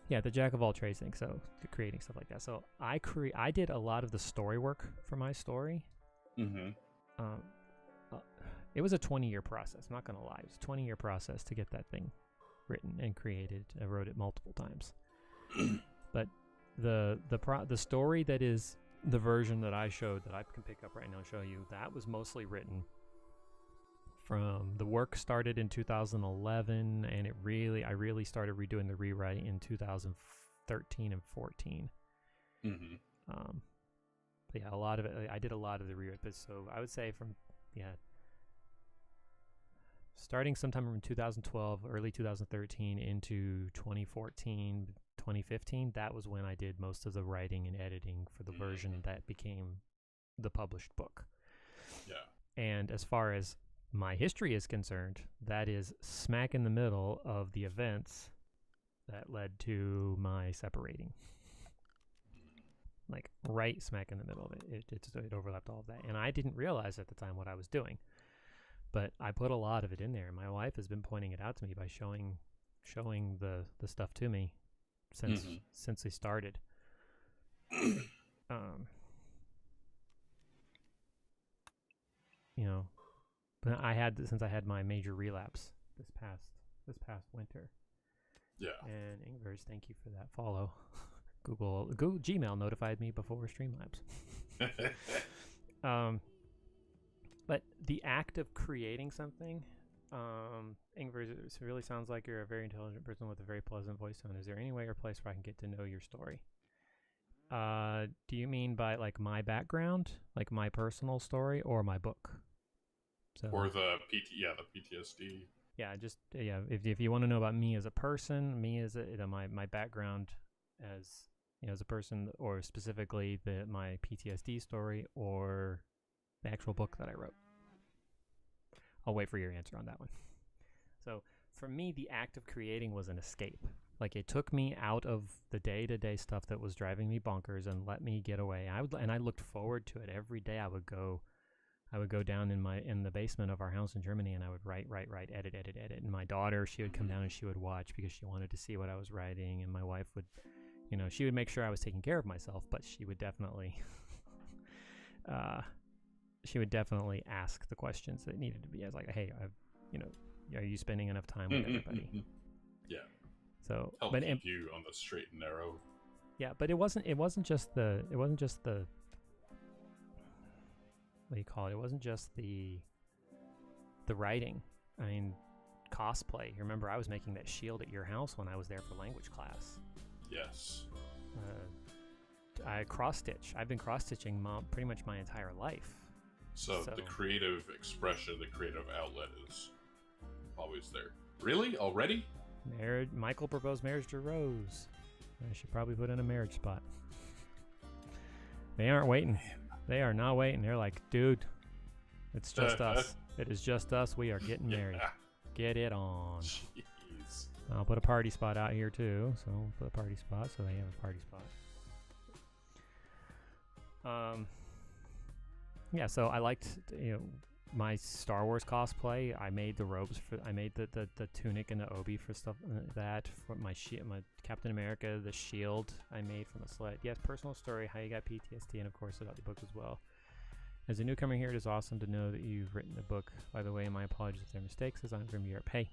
Yeah, the jack of all trades thing. So the creating stuff like that. So I did a lot of the story work for my story. Mm-hmm. It was a 20-year process. I'm not gonna lie. It was a 20-year process to get that thing written and created. I wrote it multiple times. But the story that is the version that I showed, that I can pick up right now and show you, that was mostly written from the work started in 2011, and I really started redoing the rewrite in 2013 and 14. Mm-hmm. But yeah, a lot of it, I did a lot of the rewrite. But so I would say starting sometime from 2012, early 2013 into 2014, 2015, that was when I did most of the writing and editing for the version that became the published book. Yeah. And as far as my history is concerned, that is smack in the middle of the events that led to my separating. Like right smack in the middle of it. It overlapped all of that. And I didn't realize at the time what I was doing. But I put a lot of it in there. My wife has been pointing it out to me by showing the stuff to me since they started. But since I had my major relapse this past winter, Yeah. And Ingvers, thank you for that follow. Google Gmail notified me before Streamlabs. But the act of creating something, Ingvar, it really sounds like you're a very intelligent person with a very pleasant voice tone. Is there any way or place where I can get to know your story? Do you mean by like my background, like my personal story, or my book? So, or the PTSD. Yeah, just If you want to know about me as a person, me as my background as as a person, or specifically my PTSD story, or the actual book that I wrote. I'll wait for your answer on that one. So for me, the act of creating was an escape. Like, it took me out of the day-to-day stuff that was driving me bonkers and let me get away. I looked forward to it every day. I would go down in the basement of our house in Germany, and I would write, edit. And my daughter, she would come down and she would watch because she wanted to see what I was writing. And my wife would, she would make sure I was taking care of myself, but she would definitely, ask the questions that needed to be. I was like, hey, are you spending enough time with everybody? Yeah. So, help keep you on the straight and narrow. Yeah, but it wasn't just the what do you call it? It wasn't just the writing. I mean, cosplay. Remember, I was making that shield at your house when I was there for language class. Yes. I cross-stitch. I've been cross-stitching pretty much my entire life. So the creative expression, the creative outlet is always there. Really? Already? Michael proposed marriage to Rose. I should probably put in a marriage spot. They aren't waiting. They are not waiting. They're like, dude, it's just us. It is just us. We are getting married. Get it on. Jeez. I'll put a party spot out here too. So we'll put a party spot so they have a party spot. Yeah, so I liked, my Star Wars cosplay. I made the robes I made the tunic and the obi for stuff that for my Captain America, the shield I made from a sled. Yes, personal story, how you got PTSD, and of course about the book as well. As a newcomer here, it is awesome to know that you've written a book. By the way, my apologies if there are mistakes, as I'm from Europe. Hey,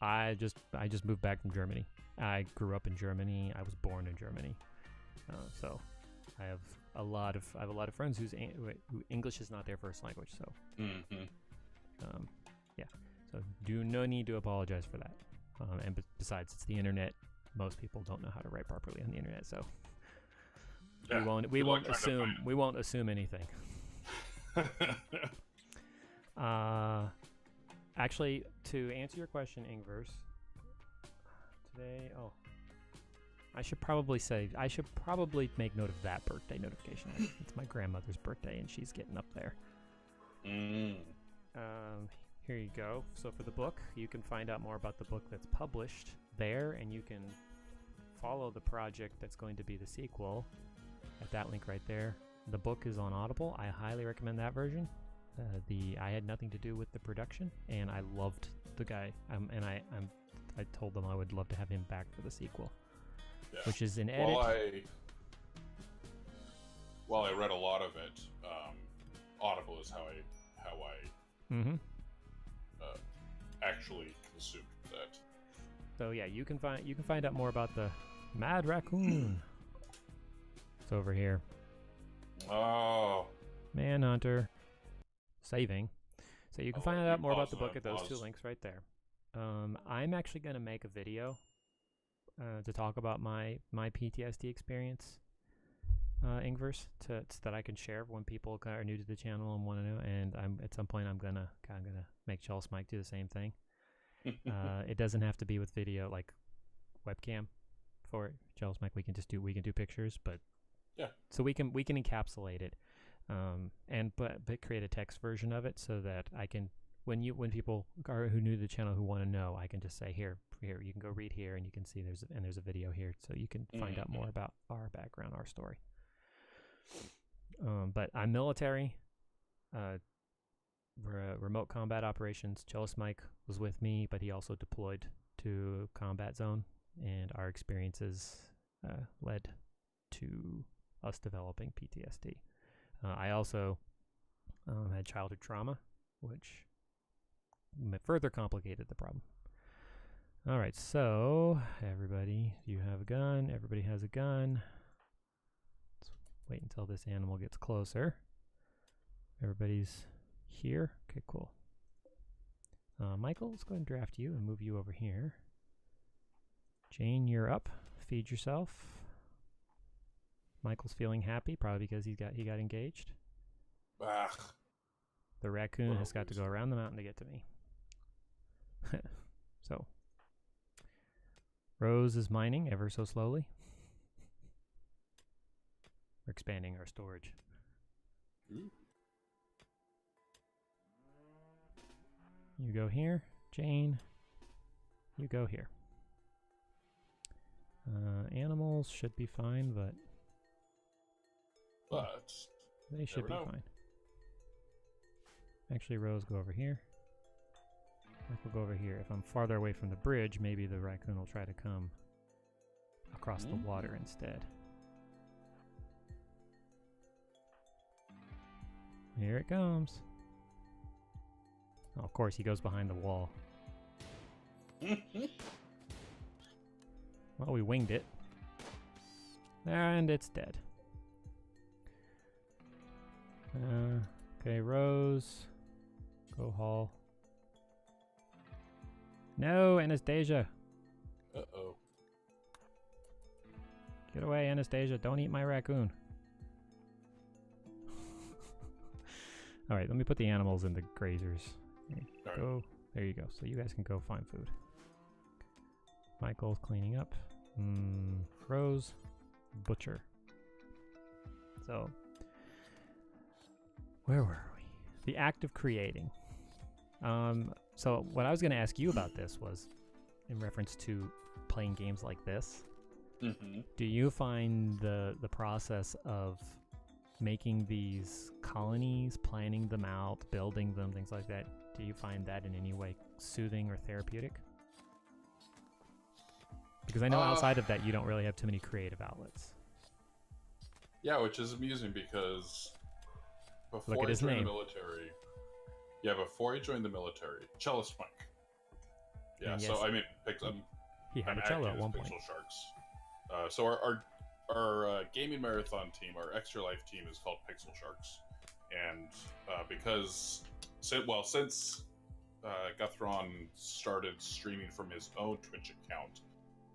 I just moved back from Germany. I grew up in Germany. I was born in Germany, so I have a lot of friends who English is not their first language. So, yeah. So do no need to apologize for that. And besides, it's the internet. Most people don't know how to write properly on the internet, so yeah, we won't assume anything. Actually, to answer your question, Ingvers, today, I should probably make note of that birthday notification. It's my grandmother's birthday, and she's getting up there. Here you go. So for the book, you can find out more about the book that's published there, and you can follow the project that's going to be the sequel at that link right there. The book is on Audible. I highly recommend that version. I had nothing to do with the production, and I loved the guy. I told them I would love to have him back for the sequel. Yeah. Which is in edit. While I read a lot of it, Audible is how I actually consumed that. So yeah, you can find out more about the Mad Raccoon. It's over here. Oh, Manhunter. Saving. So you can find out more about the book at those two links right there. I'm actually going to make a video to talk about my PTSD experience, Ingvers, that I can share when people are new to the channel and want to know. And at some point I'm gonna make Jealous Mike do the same thing. It doesn't have to be with video, like webcam. For Jealous Mike, we can do pictures, but yeah. So we can encapsulate it, but create a text version of it so that I can. When people are who new to the channel who want to know, I can just say here you can go read here, and you can see there's a video here, so you can find out more about our background, our story. But I'm military. Remote combat operations. Jealous Mike was with me, but he also deployed to combat zone, and our experiences led to us developing PTSD. I also had childhood trauma, which further complicated the problem. All right, so everybody, you have a gun. Everybody has a gun. Let's wait until this animal gets closer. Everybody's here. Okay, cool. Michael, let's go ahead and draft you and move you over here. Jane, you're up. Feed yourself. Michael's feeling happy, probably because he got engaged. Ah, The raccoon has got to go around the mountain to get to me. So, Rose is mining ever so slowly. We're expanding our storage. ooh. You go here, Jane. You go here. Animals should be fine, but they should be fine. Actually, Rose, go over here. Michael, go over here. If I'm farther away from the bridge, maybe the raccoon will try to come across the water instead. Here it comes. Oh, of course, he goes behind the wall. Well, we winged it. And it's dead. Okay, Rose. Go haul. No, Anastasia. Uh-oh. Get away, Anastasia. Don't eat my raccoon. All right, let me put the animals in the grazers. Go. There you go. So you guys can go find food. Michael's cleaning up. Rose, butcher. So, where were we? The act of creating. So what I was going to ask you about this was in reference to playing games like this. Mm-hmm. Do you find the process of making these colonies, planning them out, building them, things like that, do you find that in any way soothing or therapeutic? Because I know outside of that, you don't really have too many creative outlets. Yeah, which is amusing because before Look at his name. the military, before I joined the military, Cellist Mike. Yeah, And so yes, I mean, he had I'm a cello active at as one point. Pixel Sharks. So our gaming marathon team, our extra life team, is called Pixel Sharks, and because since Guthron started streaming from his own Twitch account,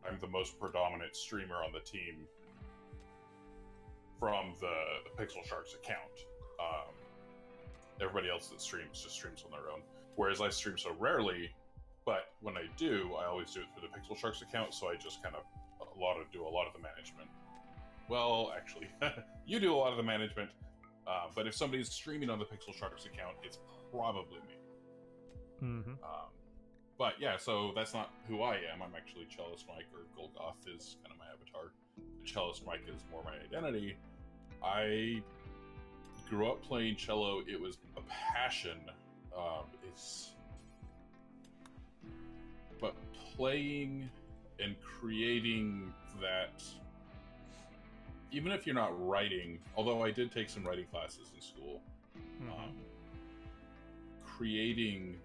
I'm the most predominant streamer on the team from the Pixel Sharks account. Everybody else that streams just streams on their own. Whereas I stream so rarely, but when I do, I always do it through the Pixel Sharks account, so I just kind of do a lot of the management. Well, actually, you do a lot of the management, but if somebody's streaming on the Pixel Sharks account, it's probably me. Mm-hmm. But yeah, so that's not who I am. I'm actually Cellist Mike, or Golgoth is kind of my avatar. Cellist Mike is more my identity. I grew up playing cello. It was a passion. But playing and creating that, even if you're not writing, although I did take some writing classes in school, creating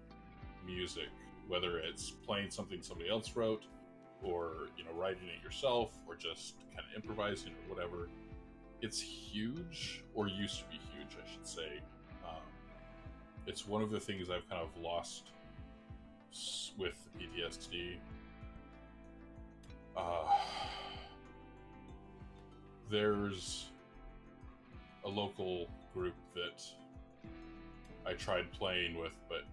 music, whether it's playing something somebody else wrote, or writing it yourself, or just kind of improvising or whatever, it's huge, or used to be huge, I should say. It's one of the things I've kind of lost with the PTSD. There's a local group that I tried playing with, but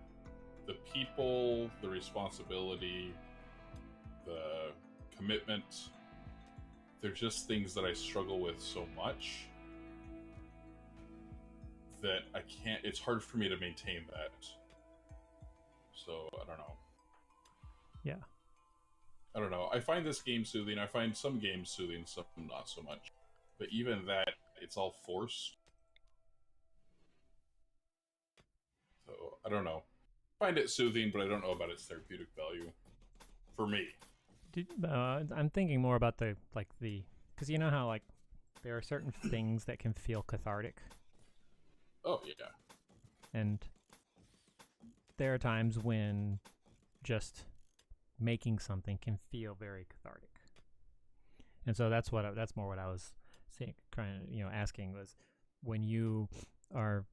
the people, the responsibility, the commitment, they're just things that I struggle with so much that I can't, it's hard for me to maintain that. So, I don't know. Yeah. I don't know. I find this game soothing. I find some games soothing, some not so much. But even that, it's all forced. So, I don't know. I find it soothing, but I don't know about its therapeutic value. For me. I'm thinking more about because you know how there are certain things that can feel cathartic. Oh, yeah. And there are times when just making something can feel very cathartic. And so that's more what I was saying, asking was, when you are,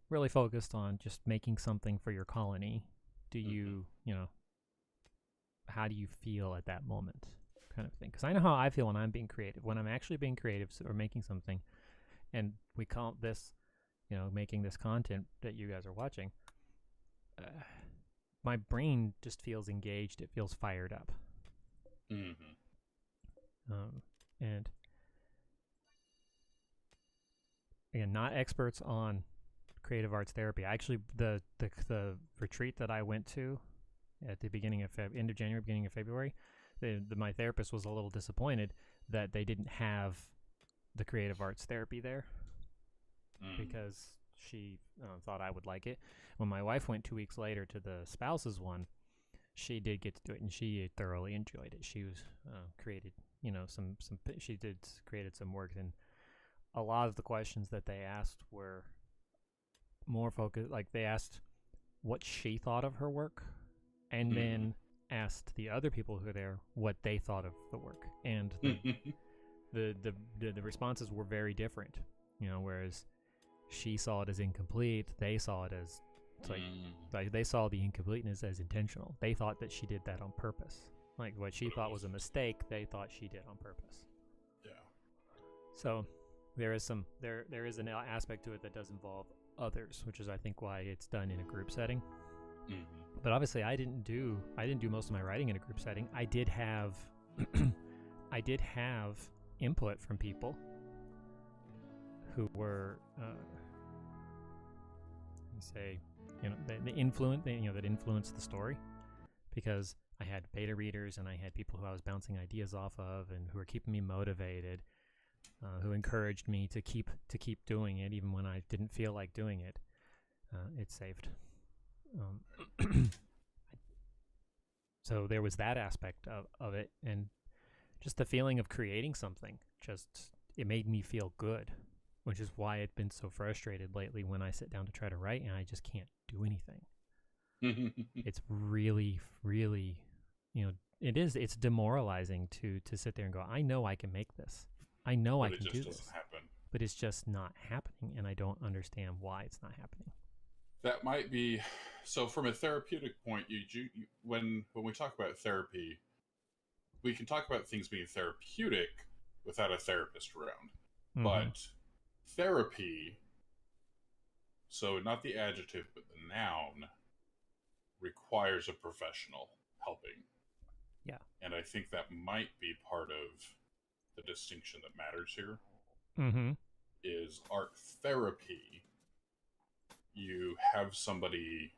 really focused on just making something for your colony, do you, how do you feel at that moment, kind of thing? Because I know how I feel when I'm being creative, when I'm actually being creative or making something, and we call this, making this content that you guys are watching, my brain just feels engaged. It feels fired up. And again, not experts on creative arts therapy. Actually, the retreat that I went to at the beginning of end of January, beginning of February, my therapist was a little disappointed that they didn't have the creative arts therapy there, because she thought I would like it. When my wife went 2 weeks later to the spouses one, she did get to do it, and she thoroughly enjoyed it. She was created, created some work, and a lot of the questions that they asked were more focused. Like, they asked what she thought of her work, and then asked the other people who were there what they thought of the work, and the responses were very different. Whereas she saw it as incomplete, they saw it as like they saw the incompleteness as intentional. They thought that she did that on purpose. Like, what she thought was a mistake, they thought she did on purpose. Yeah. So there is an aspect to it that does involve others, which is, I think, why it's done in a group setting. But obviously, I didn't do most of my writing in a group setting. I did have input from people who were that influenced the story, because I had beta readers and I had people who I was bouncing ideas off of and who were keeping me motivated, who encouraged me to keep doing it even when I didn't feel like doing it. It saved. So there was that aspect of it, and just the feeling of creating something, it made me feel good, which is why I've been so frustrated lately when I sit down to try to write and I just can't do anything. It's really, really, it's demoralizing to sit there and go, I know I can make this. I know I can do this. But it's just not happening, and I don't understand why it's not happening. That might be, so from a therapeutic point, when we talk about therapy, we can talk about things being therapeutic without a therapist around. But therapy, so not the adjective, but the noun, requires a professional helping. Yeah. And I think that might be part of the distinction that matters here. Is art therapy, you have somebody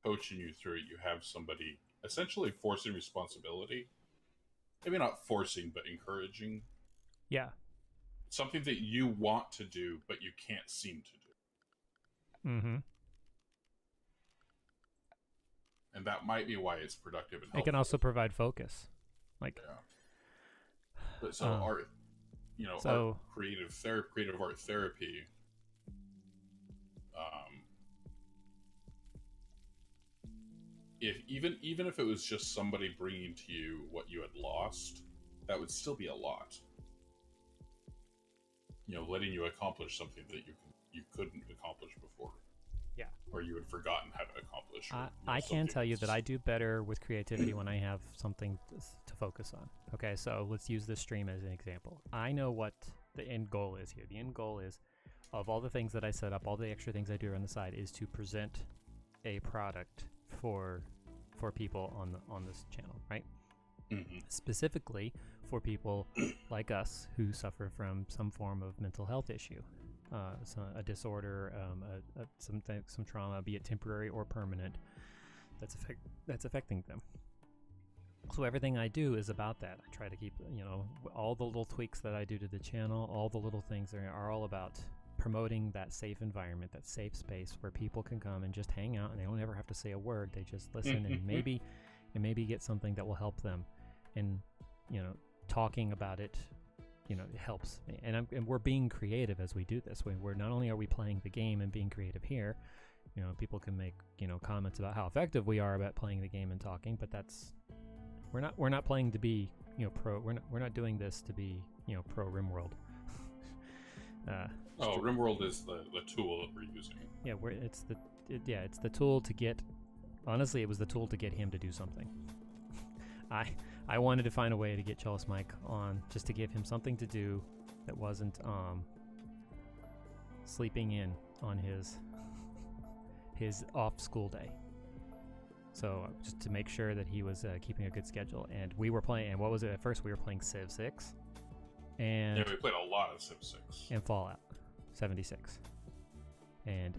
coaching you through it. You have somebody essentially forcing responsibility. Maybe not forcing, but encouraging. Yeah. Something that you want to do, but you can't seem to do. And that might be why it's productive and helpful. It can also provide focus. But so art, art, creative art therapy, even if it was just somebody bringing to you what you had lost, that would still be a lot. Letting you accomplish something that you couldn't accomplish before. Yeah. Or you had forgotten how to accomplish. I can tell you that I do better with creativity when I have something to focus on. Okay, so let's use this stream as an example. I know what the end goal is here. The end goal is, of all the things that I set up, all the extra things I do on the side, is to present a product for people on this channel, right? Specifically for people like us who suffer from some form of mental health issue, a disorder, some trauma, be it temporary or permanent, that's affecting them. So everything I do is about that. I try to keep, all the little tweaks that I do to the channel, all the little things are all about promoting that safe environment, that safe space where people can come and just hang out, and they don't ever have to say a word. They just listen and maybe get something that will help them. And talking about it, it helps. And we're being creative as we do this. We're not only are we playing the game and being creative here, people can make comments about how effective we are about playing the game and talking, but we're not playing to be pro. We're not doing this to be pro RimWorld. RimWorld is the tool that we're using. Yeah, it's the tool to get. Honestly, it was the tool to get him to do something. I wanted to find a way to get Chalice Mike on, just to give him something to do that wasn't sleeping in on his off school day. So just to make sure that he was keeping a good schedule. And we were playing, and what was it at first? We were playing Civ 6. And yeah, we played a lot of Civ 6. And Fallout 76. And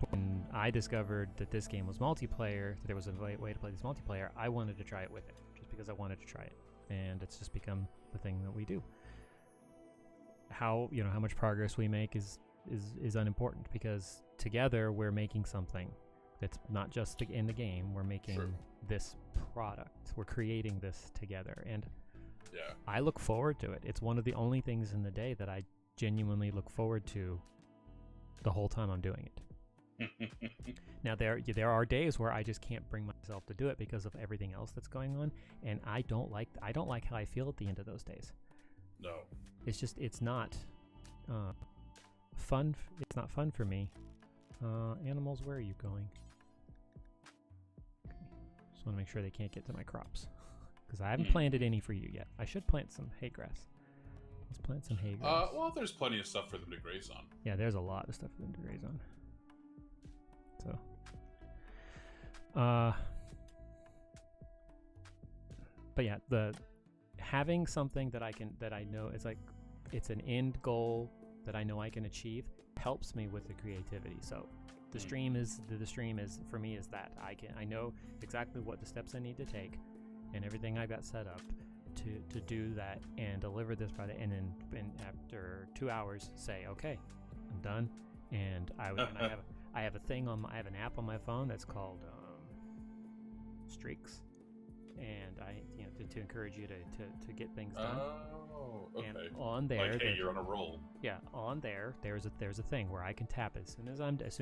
when I discovered that this game was multiplayer, that there was a way to play this multiplayer, I wanted to try it with it, just because I wanted to try it. And it's just become the thing that we do. How much progress we make is unimportant, because together we're making something that's not just in the game. We're making this product. We're creating this together, and I look forward to it. It's one of the only things in the day that I genuinely look forward to the whole time I'm doing it. Now there are days where I just can't bring myself to do it because of everything else that's going on, and I don't like how I feel at the end of those days. No, it's not fun. It's not fun for me. Animals, where are you going? Okay. Just want to make sure they can't get to my crops, because I haven't planted any for you yet. I should plant some hay grass. Let's plant some hay grass. Well, there's plenty of stuff for them to graze on. Yeah, there's a lot of stuff for them to graze on. So, but yeah, having something that I know it's an end goal that I know I can achieve helps me with the creativity. So the stream is for me is that I know exactly what the steps I need to take and everything I got set up to do that and deliver this product, and then after 2 hours say, okay, I'm done. And I have an app on my phone that's called Streaks, and to encourage you to get things done. Oh, okay. And on there, like, hey, you're on a roll. Yeah, on there, there's a thing where I can tap as soon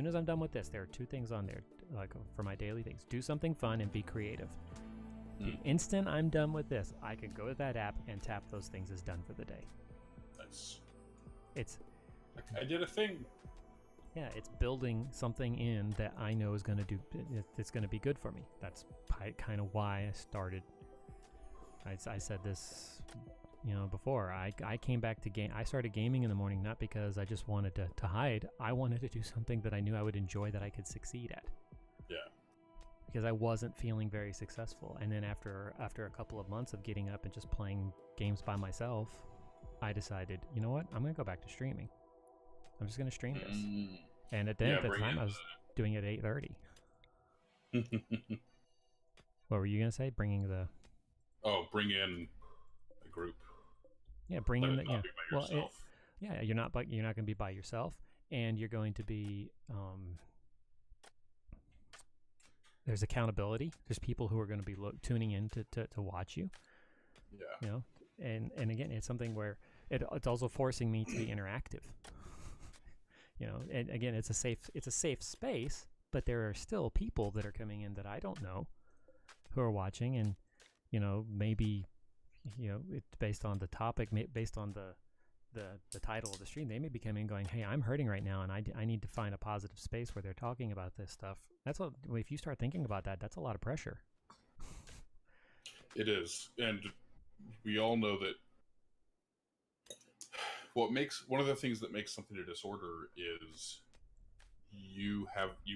as I'm done with this. There are 2 things on there, like for my daily things: do something fun and be creative. The instant I'm done with this, I can go to that app and tap those things as done for the day. Nice. I did a thing. Yeah, it's building something in that I know is going to do. It's going to be good for me. That's kind of why I started. I said this, before. I came back to game. I started gaming in the morning not because I just wanted to hide. I wanted to do something that I knew I would enjoy, that I could succeed at. Yeah. Because I wasn't feeling very successful, and then after a couple of months of getting up and just playing games by myself, I decided, you know what? I'm going to go back to streaming. I'm just going to stream this. And at the time, I was doing it at 8:30. What were you going to say? Bring in a group. Yeah, bring in the. Yeah. Well, you're not going to be by yourself, and you're going to be. There's accountability. There's people who are going to be tuning in to watch you. Yeah. And again, it's something where it's also forcing me to be interactive. And again, it's a safe space, but there are still people that are coming in that I don't know who are watching, and maybe it's based on the topic, based on the title of the stream. They may be coming and going, hey, I'm hurting right now, and I need to find a positive space where they're talking about this stuff. If you start thinking about that, that's a lot of pressure. It is, and we all know that one of the things that makes something a disorder is you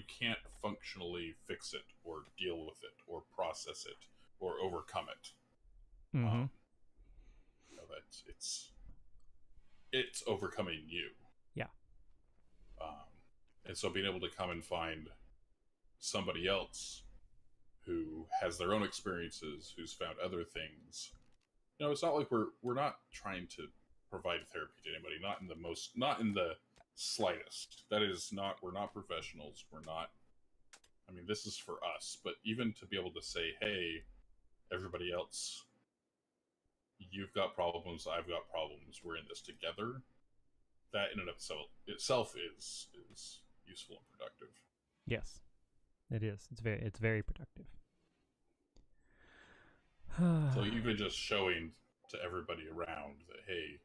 can't functionally fix it or deal with it or process it or overcome it. Mm-hmm. It's overcoming you. Yeah. And so being able to come and find somebody else who has their own experiences, who's found other things. It's not like we're not trying to provide therapy to anybody, not in the slightest. That is not, we're not professionals. We're not, this is for us, but even to be able to say, hey, everybody else, you've got problems, I've got problems, we're in this together. That in and of itself is useful and productive. Yes, it is. It's very productive. So even just showing to everybody around that, hey,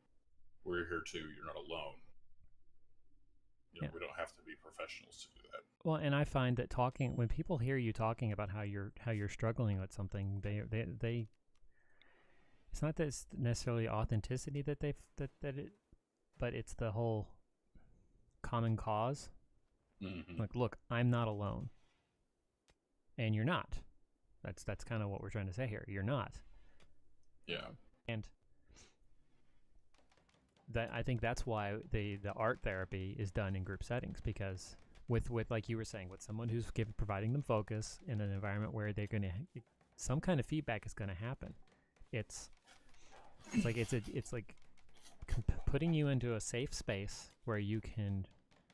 we're here too. You're not alone. Yeah. We don't have to be professionals to do that. Well, and I find that when people hear you talking about how you're struggling with something, they it's not that it's necessarily authenticity that but it's the whole common cause. Mm-hmm. Like, look, I'm not alone, and you're not. That's kind of what we're trying to say here. You're not. Yeah. And that, I think that's why the art therapy is done in group settings, because with like you were saying, with someone who's providing them focus in an environment where they're going to, some kind of feedback is going to happen. It's like putting you into a safe space where you can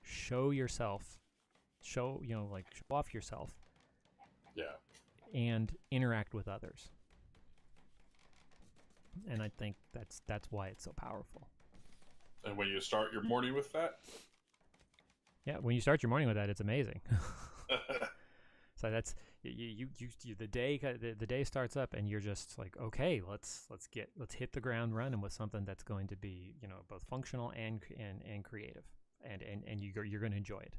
show off yourself. Yeah. And interact with others. And I think that's why it's so powerful. And when you start your morning with that? Yeah, when you start your morning with that, it's amazing. So that's you the day starts up and you're just like, okay, let's hit the ground running with something that's going to be, both functional and creative, and you're going to enjoy it.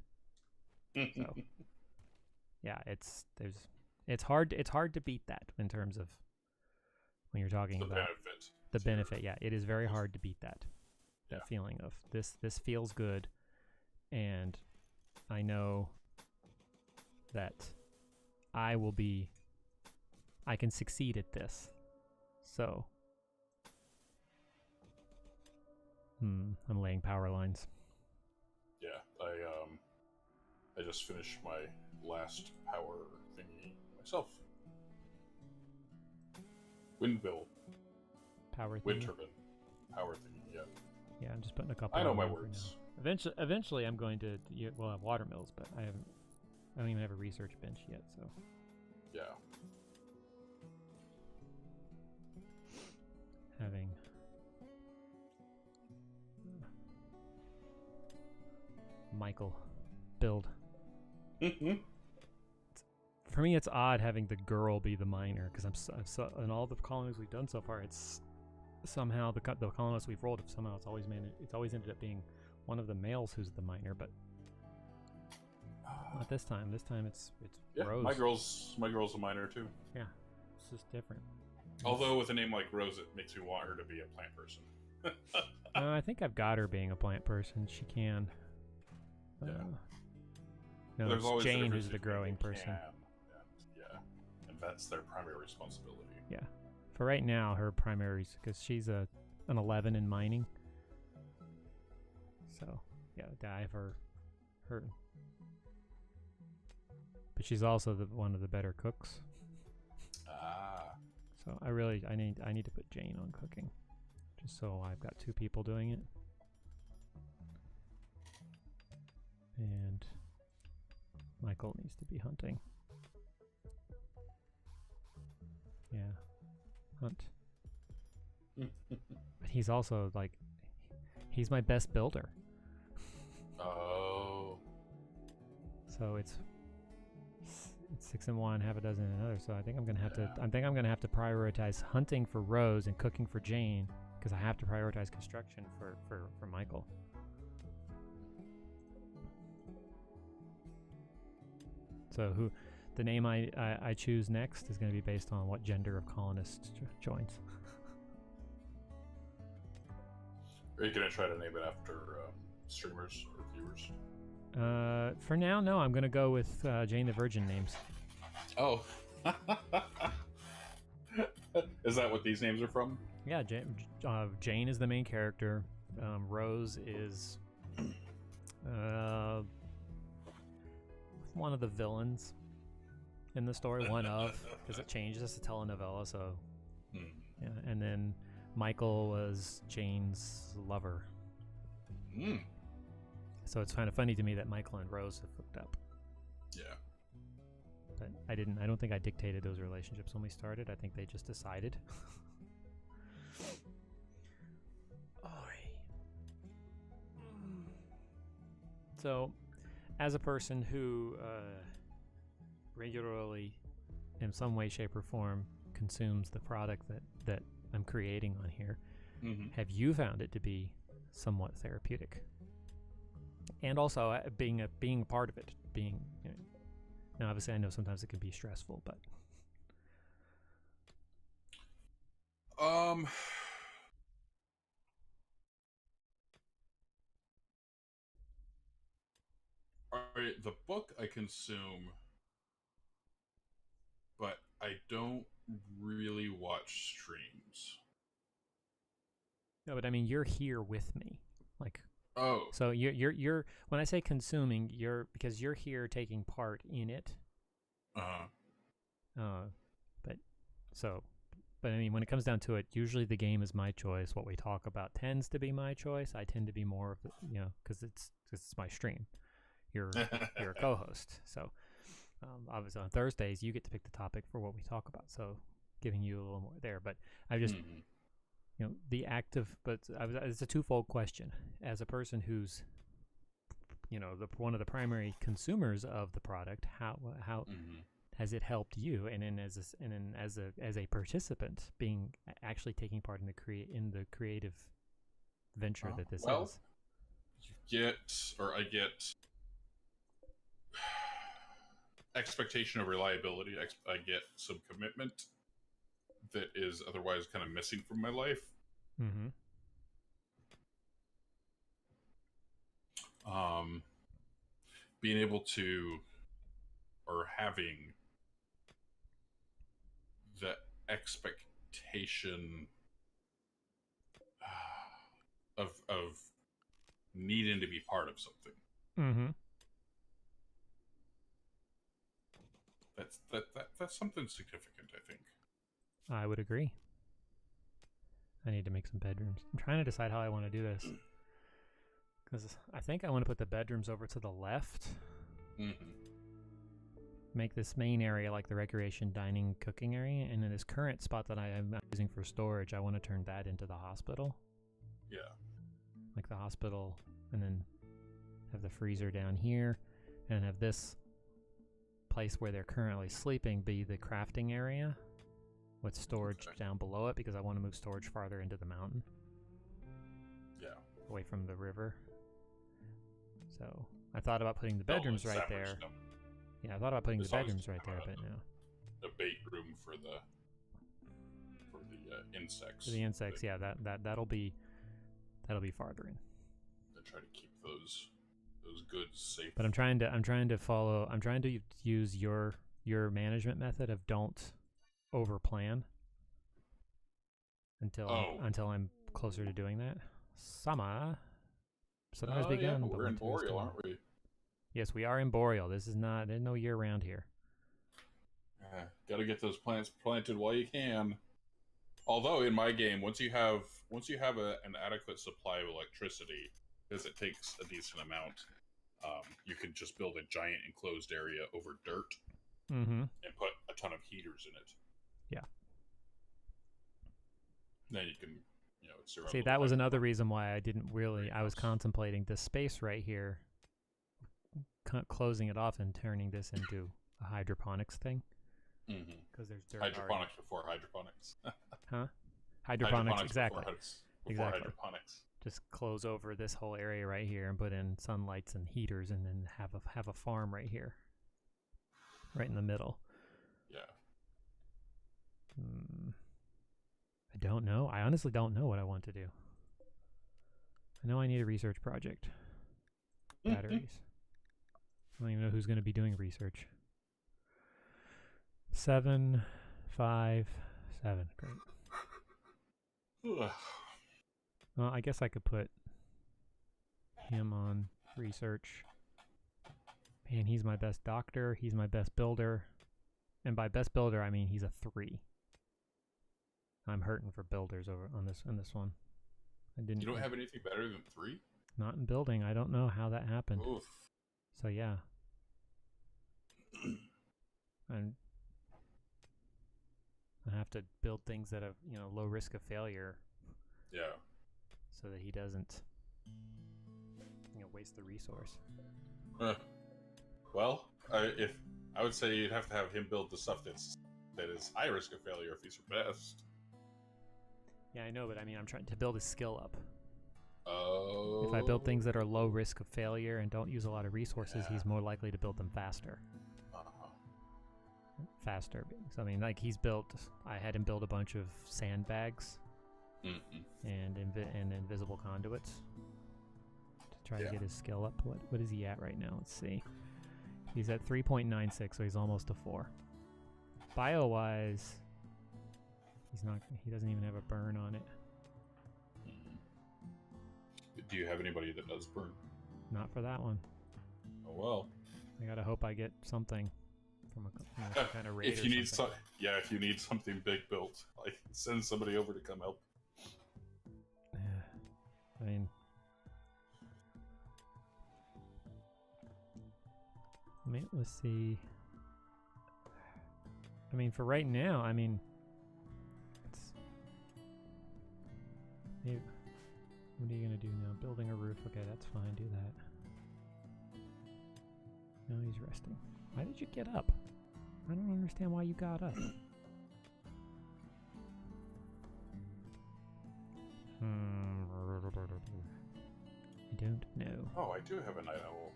So yeah, it's hard to beat that in terms of when you're talking about the benefit. Yeah, it is very hard to beat that feeling of this feels good, and I know that I can succeed at this. So I'm laying power lines. Yeah, I just finished my last power thingy myself. Wind turbine power thingy. Yeah, I'm just putting a couple. I know my words. Eventually, I'm going to have water mills, but I don't even have a research bench yet. So yeah, having Michael build. For me, it's odd having the girl be the miner, because I'm so in all the colonies we've done so far, it's somehow the colonists we've rolled, somehow it's always ended up being one of the males who's the miner, but not this time. This time it's Rose. My girl's a miner too. Yeah, it's just different. Although with a name like Rose, it makes me want her to be a plant person. I think I've got her being a plant person. She can. No, there's it's Jane who's the growing person. And that's their primary responsibility. Yeah, for right now, her primary, because she's an 11 in mining. So yeah, I have her. But she's also one of the better cooks. So I need to put Jane on cooking, just so I've got two people doing it. And Michael needs to be hunting. Yeah, hunt. But he's also he's my best builder. Oh. So it's 6 in one, half a dozen in another. So I think I'm gonna have to prioritize hunting for Rose and cooking for Jane, because I have to prioritize construction for Michael. So the name I choose next is going to be based on what gender of colonist joins. Are you going to try to name it after streamers or viewers? For now, no. I'm going to go with Jane the Virgin names. Oh. Is that what these names are from? Yeah, Jane is the main character. Rose is one of the villains in the story. One of, because it changes. It's a telenovela, so yeah. And then Michael was Jane's lover. So it's kind of funny to me that Michael and Rose have hooked up. Yeah. But I don't think I dictated those relationships when we started. I think they just decided. So as a person who regularly, in some way, shape, or form, consumes the product that I'm creating on here, have you found it to be somewhat therapeutic? And also being a part of it, now obviously I know sometimes it can be stressful, but the book I consume, but I don't really watch streams. no, but I mean you're here with me, like. Oh. So you're when I say consuming, because you're here taking part in it. But I mean, when it comes down to it, usually the game is my choice. What we talk about tends to be my choice. I tend to be more of the, because it's my stream. You're a co-host, so obviously on Thursdays you get to pick the topic for what we talk about. So giving you a little more there, but I just. The active, but it's a twofold question. As a person who's, one of the primary consumers of the product, how has it helped you? And then as a participant, actually taking part in the creative venture that this is. I get expectation of reliability. I get some commitment that is otherwise kind of missing from my life. Being able to, or having the expectation of needing to be part of something. That's something significant, I think. I would agree. I need to make some bedrooms. I'm trying to decide how I want to do this. Because I think I want to put the bedrooms over to the left. Make this main area like the recreation, dining, cooking area. And then this current spot that I am using for storage, I want to turn that into the hospital. Yeah. Like the hospital. And then have the freezer down here. And have this place where they're currently sleeping be the crafting area. With storage down below it, because I want to move storage farther into the mountain. Yeah. Away from the river. So I thought about putting the bedrooms right there. Yeah, I thought about putting the bedrooms right there, but no. A bait room for the insects. For the insects, yeah. That'll be farther in. I try to keep those goods safe. But I'm trying to use your management method of don't over plan until I'm closer to doing that. Summer has begun. Yeah, we're in Boreal, aren't we? Yes, we are in Boreal. There's no year round here. Gotta get those plants planted while you can. Although in my game, once you have an adequate supply of electricity, because it takes a decent amount, you can just build a giant enclosed area over dirt and put a ton of heaters in it. Yeah. Then you can, it's your own. See, that was another reason why I didn't really. I was contemplating this space right here, closing it off and turning this into a hydroponics thing. Because there's dirt. Hydroponics before hydroponics. Huh? Hydroponics, exactly. Before hydroponics. Just close over this whole area right here and put in sunlights and heaters, and then have a farm right here, right in the middle. Yeah. I don't know. I honestly don't know what I want to do. I know I need a research project. Batteries. I don't even know who's going to be doing research. 7, 5, 7. Great. Well, I guess I could put him on research. Man, he's my best doctor. He's my best builder. And by best builder, I mean he's a 3. I'm hurting for builders over on this one. You don't have anything better than 3? Not in building. I don't know how that happened. Oof. So yeah. And I have to build things that have, low risk of failure. Yeah. So that he doesn't, waste the resource. Well, if I would say you'd have to have him build the stuff that is high risk of failure if he's your best. Yeah, I know, but I mean, I'm trying to build his skill up. Oh. If I build things that are low risk of failure and don't use a lot of resources, he's more likely to build them faster. Faster. So, I mean, like I had him build a bunch of sandbags and invisible conduits to try to get his skill up. What is he at right now? Let's see. He's at 3.96, so he's almost a 4. Bio-wise, he doesn't even have a burn on it. Do you have anybody that does burn? Not for that one. Oh well. I gotta hope I get something from a kind of raid. If you need if you need something big built, like send somebody over to come help. I mean, let's see. I mean, for right now, I mean, what are you gonna do now? Building a roof? Okay, that's fine. Do that. No, he's resting. Why did you get up? I don't understand why you got up. I don't know. Oh, I do have a night owl.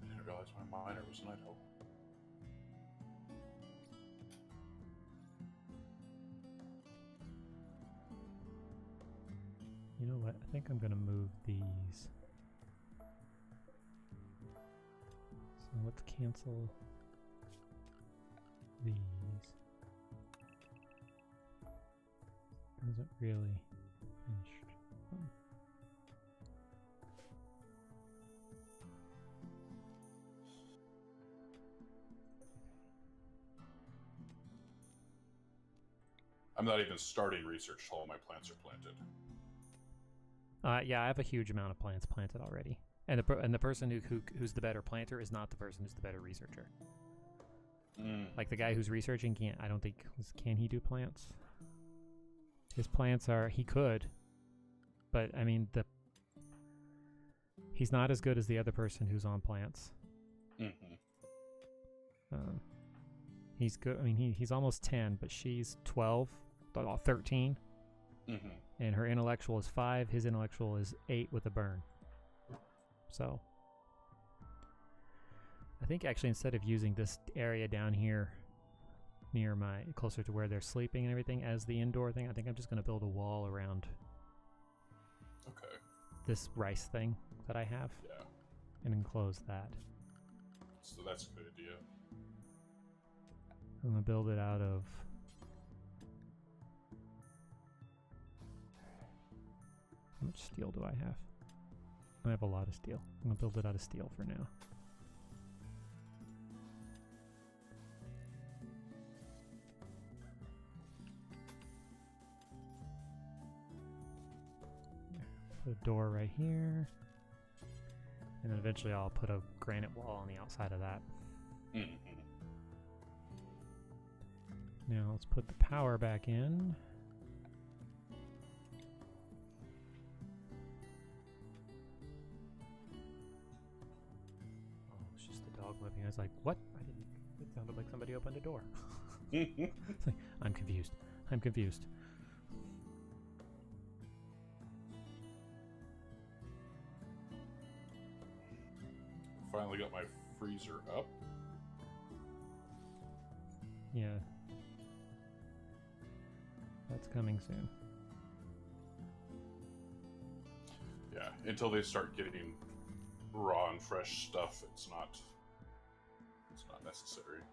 I didn't realize my miner was a night owl. You know what? I think I'm gonna move these. So let's cancel these. Isn't really finished. I'm not even starting research till all my plants are planted. Yeah, I have a huge amount of plants planted already, and the person who's the better planter is not the person who's the better researcher. Like the guy who's researching can't. I don't think can he do plants? His plants are he could, but I mean he's not as good as the other person who's on plants. He's good. I mean he's almost 10, but she's 12, 13. And her intellectual is 5. His intellectual is 8 with a burn. So I think actually instead of using this area down here near closer to where they're sleeping and everything as the indoor thing, I think I'm just going to build a wall around this rice thing that I have. Yeah. And enclose that. So that's a good idea. I'm going to build it out of how much steel do I have? I have a lot of steel. I'm going to build it out of steel for now. Put a door right here. And then eventually I'll put a granite wall on the outside of that. Now let's put the power back in. I was like, what? It sounded like somebody opened a door. It's like, I'm confused. Finally got my freezer up. Yeah. That's coming soon. Yeah, until they start getting raw and fresh stuff, it's not necessary.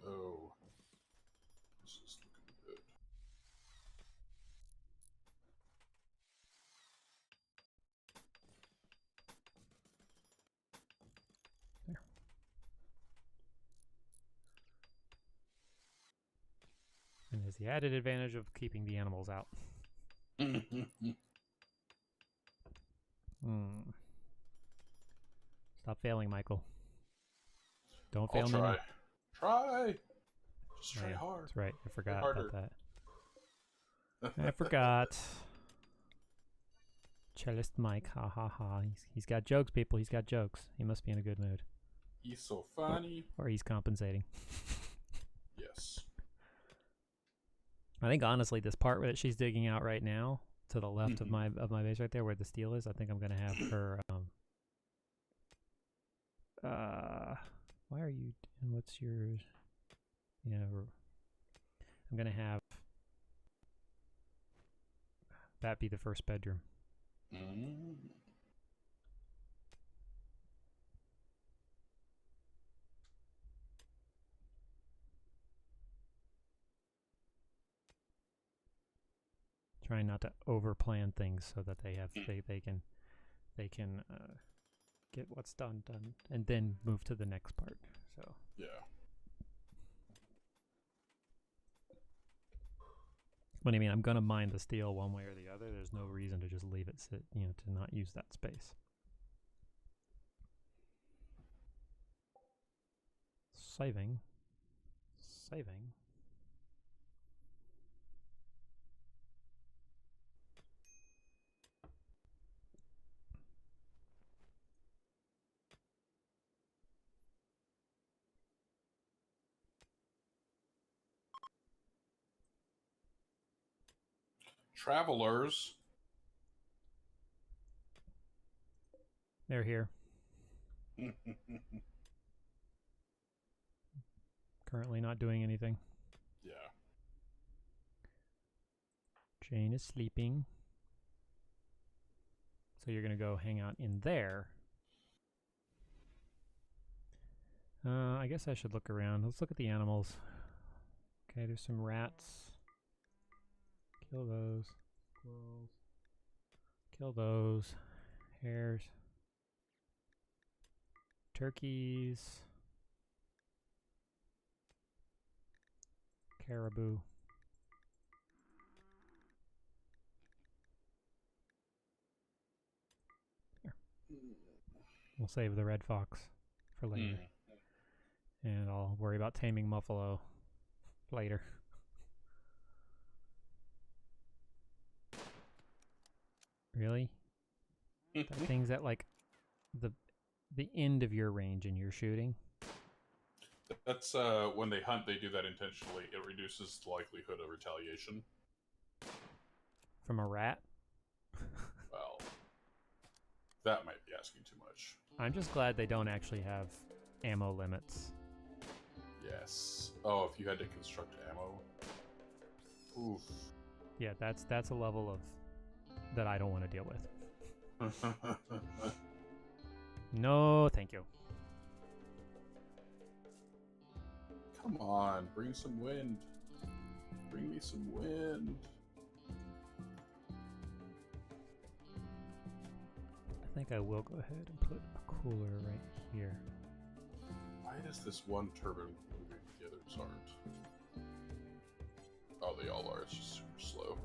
Go. This is looking good. There. And there's the added advantage of keeping the animals out. Stop failing, Michael. Don't I'll fail me try. now. Try. Just Oh, try yeah, hard. that's right. I forgot harder. about that. I forgot. Cellist Mike, ha ha ha. He's got jokes, people. He's got jokes. He must be in a good mood. He's so funny. Or he's compensating. Yes. I think honestly, this part that she's digging out right now, to the left of my base right there, where the steel is, I think I'm gonna have her. Why are you? What's your? Yeah, I'm gonna have that be the first bedroom. Mm. Trying not to overplan things so that they have they can get what's done and then move to the next part. So Yeah. But I mean, I'm gonna mine the steel one way or the other. There's no reason to just leave it sit, to not use that space. Saving. Travelers. They're here. Currently not doing anything. Yeah. Jane is sleeping. So you're gonna go hang out in there. I guess I should look around. Let's look at the animals. Okay, there's some rats. Kill those. Squirrels. Kill those. Hares. Turkeys. Caribou. Here. We'll save the red fox for later. And I'll worry about taming Muffalo later. Really? That thing's at like the end of your range and you're shooting? That's when they hunt, they do that intentionally. It reduces the likelihood of retaliation. From a rat? Well, that might be asking too much. I'm just glad they don't actually have ammo limits. Yes. Oh, if you had to construct ammo. Oof. Yeah, that's a level of that I don't want to deal with. No, thank you. Come on, bring some wind. Bring me some wind. I think I will go ahead and put a cooler right here. Why is this one turbine moving? The others aren't. Oh, they all are. It's just super slow.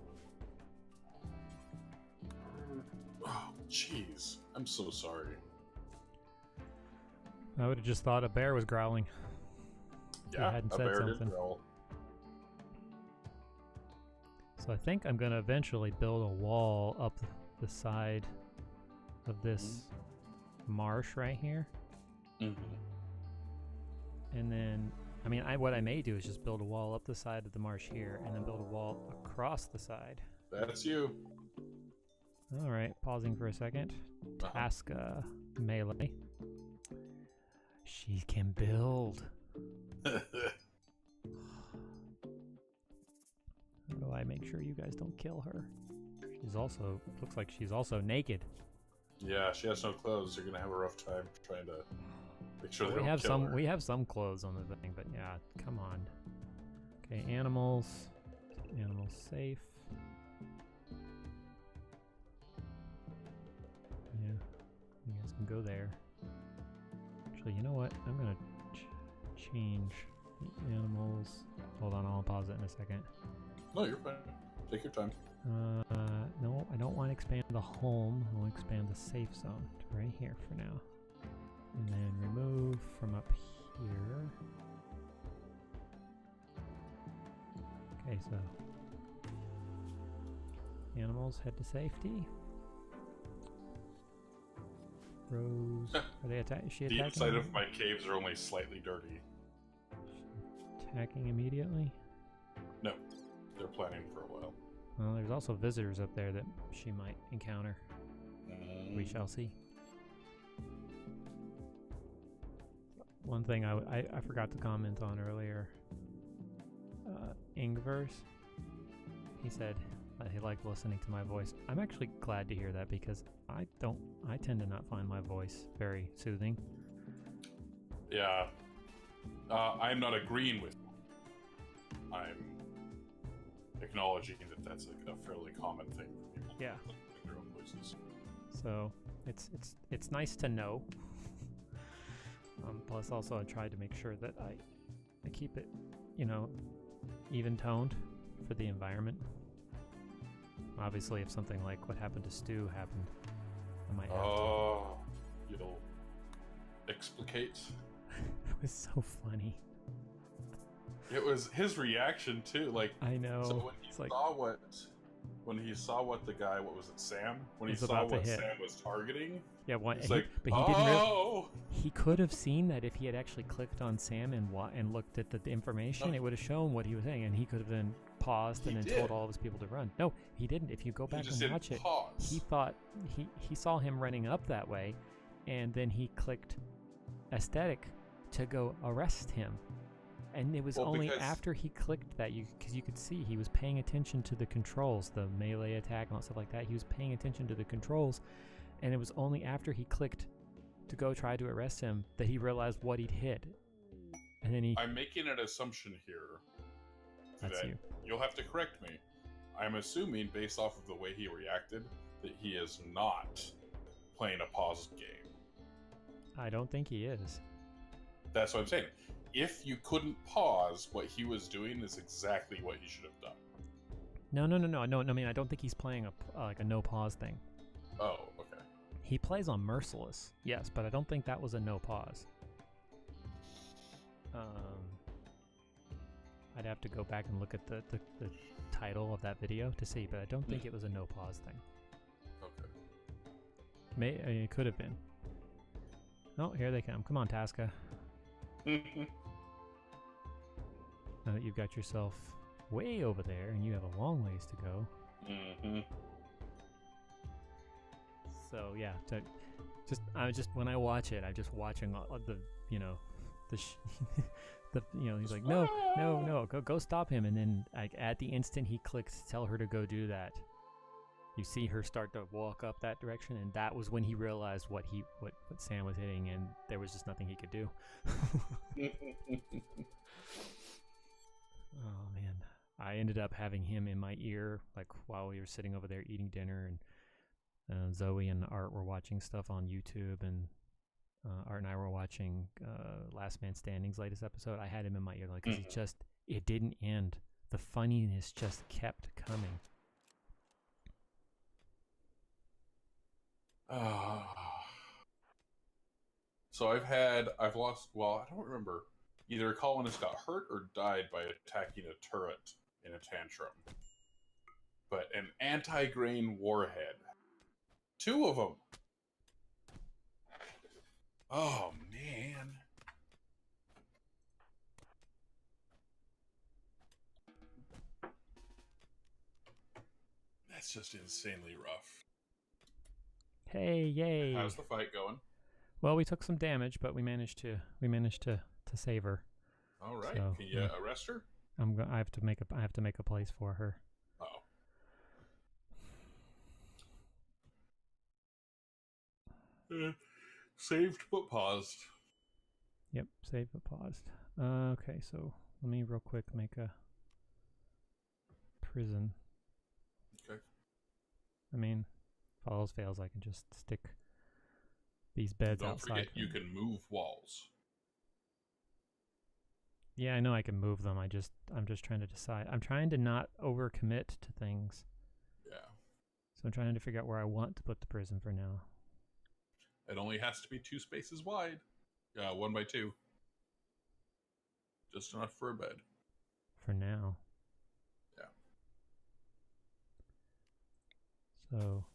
Oh, jeez. I'm so sorry. I would have just thought a bear was growling. Yeah, hadn't a said bear something. did growl. So I think I'm going to eventually build a wall up the side of this marsh right here. Mm-hmm. And then, I mean, what I may do is just build a wall up the side of the marsh here and then build a wall across the side. That's you. All right, pausing for a second. Task melee. She can build. How do I make sure you guys don't kill her? She's also, looks like she's also naked. Yeah, she has no clothes. You're gonna have a rough time trying to make sure they we don't have kill some her. we have some clothes on the thing, but yeah, come on. Okay, animals safe. Yeah, you guys can go there. Actually, you know what? I'm gonna change the animals. Hold on, I'll pause it in a second. No, you're fine. Take your time. No, I don't want to expand the home. I want to expand the safe zone to right here for now. And then remove from up here. Okay, so animals head to safety. Rose, are they attacking? Is she attacking? The inside of my caves are only slightly dirty. Attacking immediately? No, they're planning for a while. Well, there's also visitors up there that she might encounter. We shall see. One thing I forgot to comment on earlier. Ingvers, he said that he liked listening to my voice. I'm actually glad to hear that because I tend to not find my voice very soothing. Yeah. I'm not agreeing with you. I'm acknowledging that that's a fairly common thing for people. Yeah. To listen to their own voices. So it's nice to know. Plus, also, I tried to make sure that I keep it, even toned for the environment. Obviously, if something like what happened to Stu happened, I might have to. You'll explicate. It was so funny. It was his reaction too. Like, I know. So when he saw what the guy, what was it, Sam? When he saw what Sam was targeting. Yeah, but he didn't. He could have seen that if he had actually clicked on Sam and looked at the information, it would have shown what he was saying, and he could have then paused and then told all of his people to run. No, he didn't. If you go back and watch it, he thought he saw him running up that way, and then he clicked aesthetic to go arrest him. And it was only after he clicked that because you could see he was paying attention to the controls, the melee attack and all stuff like that. He was paying attention to the controls, and it was only after he clicked to go try to arrest him that he realized what he'd hit. And then I'm making an assumption here. That's you. You'll have to correct me. I'm assuming, based off of the way he reacted, that he is not playing a paused game. I don't think he is. That's what I'm saying. If you couldn't pause, what he was doing is exactly what he should have done. No. I mean, I don't think he's playing a no pause thing. Oh, okay. He plays on Merciless, yes, but I don't think that was a no pause. I'd have to go back and look at the title of that video to see, but I don't think it was a no pause thing. Okay. It could have been. Oh, here they come. Come on, Tasca. Now that you've got yourself way over there and you have a long ways to go. So yeah, when I watch it, I'm just watching all the he's like, no, go stop him, and then like at the instant he clicks tell her to go do that, you see her start to walk up that direction, and that was when he realized what Sam was hitting, and there was just nothing he could do. Oh man, I ended up having him in my ear like while we were sitting over there eating dinner, and Zoe and Art were watching stuff on YouTube, and Art and I were watching Last Man Standing's latest episode. I had him in my ear like because it didn't end. The funniness just kept coming. So I've lost, well, I don't remember. Either a colonist got hurt or died by attacking a turret in a tantrum. But an anti-grain warhead. 2 of them. Oh, man. That's just insanely rough. Hey, yay. How's the fight going? Well, we took some damage, but we managed to save her. All right. So, can you arrest her? I have to make a place for her. Oh. Saved but paused. Yep, saved but paused. Okay, so let me real quick make a prison. Okay. I mean, if all else fails, I can just stick these beds outside. Don't forget, you can move walls. Yeah, I know I can move them. I'm just trying to decide. I'm trying to not overcommit to things. Yeah. So I'm trying to figure out where I want to put the prison for now. It only has to be 2 spaces wide. 1 by 2. Just enough for a bed. For now. Yeah. So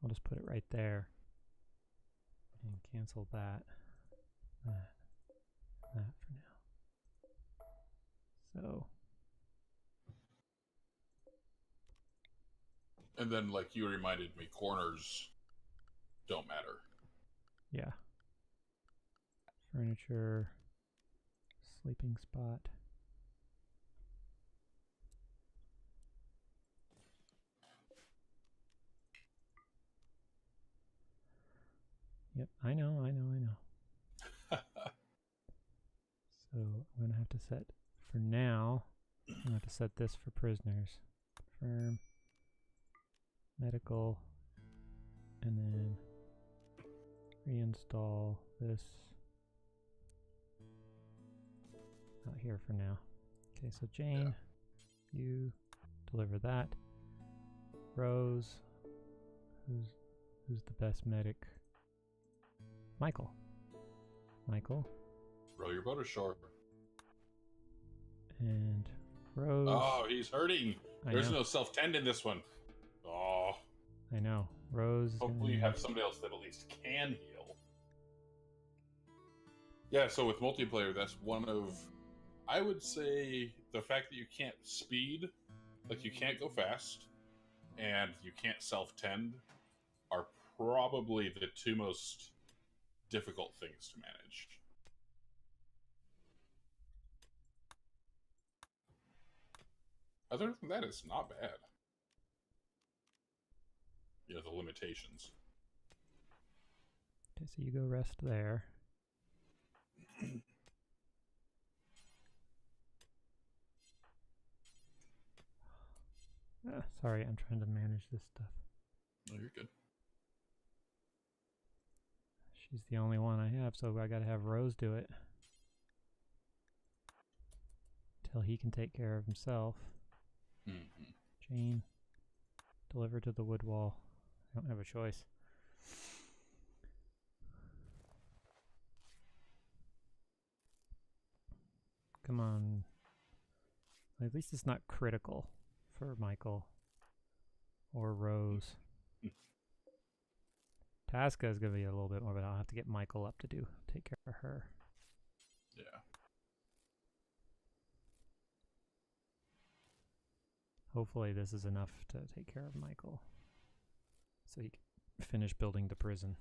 I'll just put it right there and cancel that for now. So. And then, like you reminded me, corners don't matter. Yeah. Furniture, sleeping spot. Yep, I know. So I'm going to have to set, for now, I'm going to have to set this for prisoners. Confirm, medical, and then reinstall this out here for now. Okay, so Jane, you deliver that. Rose, who's the best medic? Michael. Row your boat ashore. And Rose. Oh, he's hurting. There's no self-tend in this one. Oh. I know. Rose. Hopefully you have somebody else that at least can heal. Yeah, so with multiplayer, that's one of... I would say the fact that you can't speed, like you can't go fast, and you can't self-tend are probably the 2 most difficult things to manage. Other than that, it's not bad. You know, the limitations. Okay, so you go rest there. Sorry, I'm trying to manage this stuff. No, you're good. She's the only one I have, so I gotta have Rose do it. Till he can take care of himself. Mm-hmm. Jane, deliver to the wood wall. I don't have a choice. Come on. At least it's not critical for Michael or Rose. Tasca is going to be a little bit more, but I'll have to get Michael up to take care of her. Yeah. Hopefully this is enough to take care of Michael, so he can finish building the prison.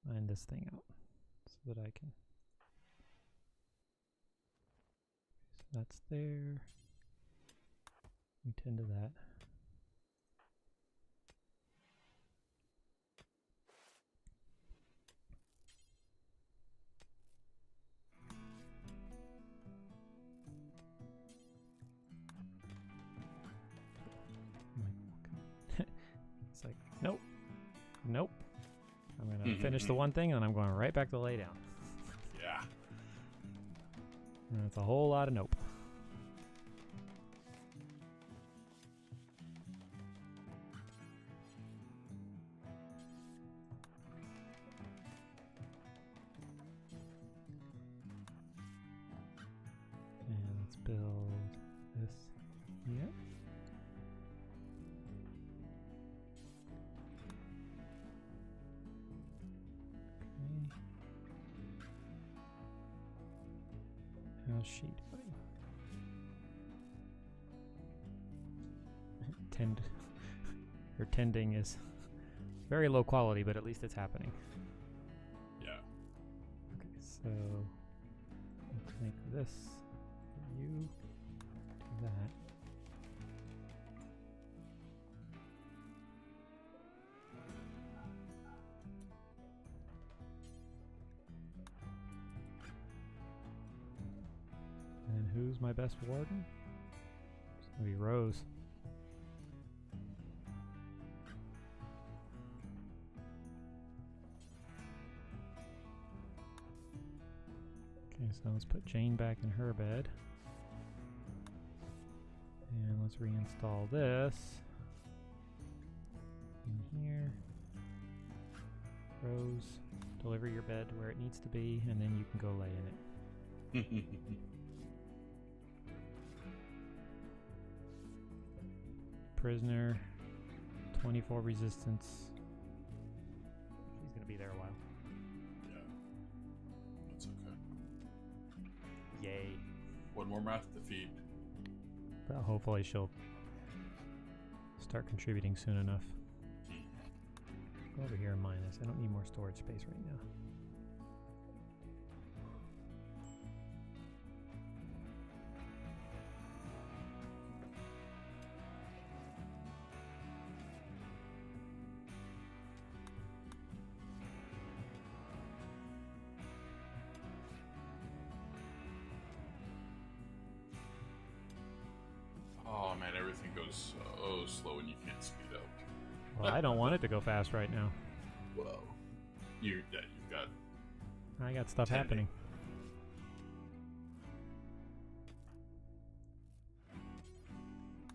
Line this thing out so that I can... So that's there. We tend to that. It's like, nope. I'm going to finish the one thing and I'm going right back to lay down. Yeah. And it's a whole lot of nope. And let's build this here. How's she doing? Her tending is very low quality, but at least it's happening. Yeah. Okay, so let's make this for you. Do that. And who's my best warden? It's gonna be Rose. Okay, so let's put Jane back in her bed. And let's reinstall this in here. Rose, deliver your bed where it needs to be, and then you can go lay in it. Prisoner, 24 resistance. She's gonna be there a while. Yeah. That's okay. Yay. One more mouth to feed. But hopefully she'll start contributing soon enough. Go over here and mine this. I don't need more storage space right now. Oh man, everything goes so slow and you can't speed up. Well, I don't want it to go fast right now. Whoa. You've got... I got stuff happening.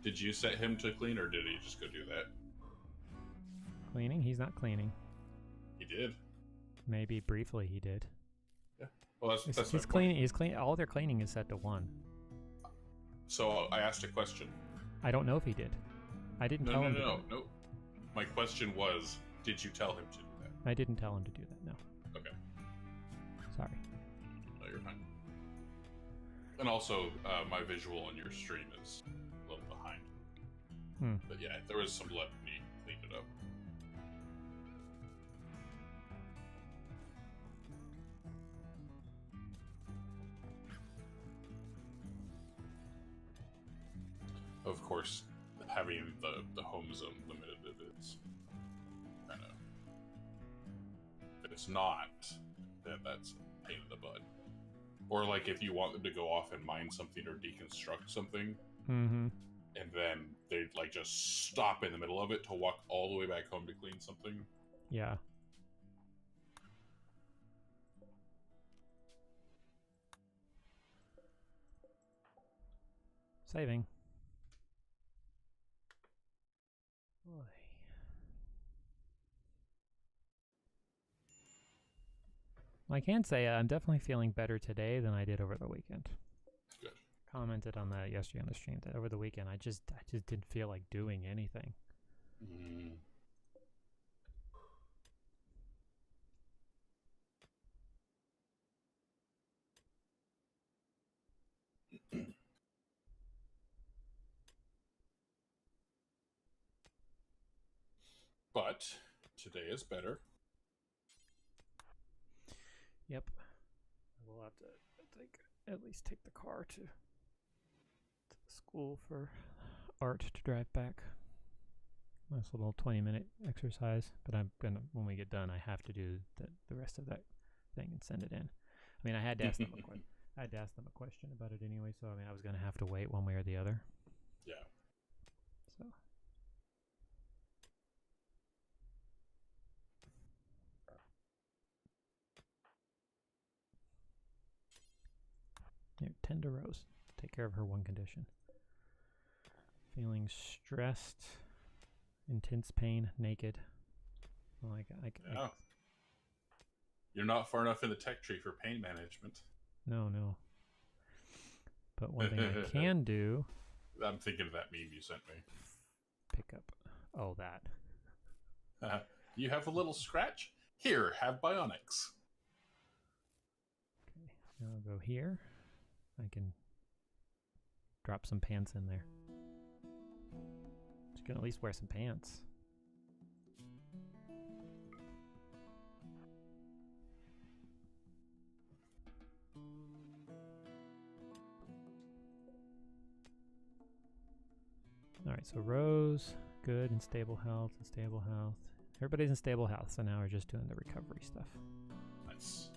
Did you set him to clean or did he just go do that? Cleaning? He's not cleaning. He did. Maybe briefly he did. Yeah. Well, that's He's cleaning. He's clean. All their cleaning is set to 1. So I asked a question. I don't know if he did. I didn't tell him. No. My question was, did you tell him to do that? I didn't tell him to do that. No. Okay. Sorry. No, you're fine. And also, my visual on your stream is a little behind. But yeah, there was some lead when he cleaned it up. Of course, having the home zone limited, it's kind of... If it's not, then that's a pain in the butt. Or like if you want them to go off and mine something or deconstruct something, and then they'd like just stop in the middle of it to walk all the way back home to clean something. Yeah. Saving. Boy. I can say I'm definitely feeling better today than I did over the weekend. Good. Commented on that yesterday on the stream that over the weekend I just didn't feel like doing anything. But today is better. Yep. We'll have to at least take the car to the school for Art to drive back. Nice little 20-minute exercise, but I'm gonna, when we get done, I have to do the rest of that thing and send it in. I mean, I had to ask them a question about it anyway, so I mean, I was gonna have to wait one way or the other. Yeah. So. Here, tend to Rose. Take care of her one condition. Feeling stressed, intense pain, naked. Well, Yeah. You're not far enough in the tech tree for pain management. No. But one thing I can do... I'm thinking of that meme you sent me. Pick up... Oh, that. You have a little scratch? Here, have bionics. Okay, now I'll go here. I can drop some pants in there. You can at least wear some pants. Alright, so Rose, good, in stable health, Everybody's in stable health, so now we're just doing the recovery stuff. Nice.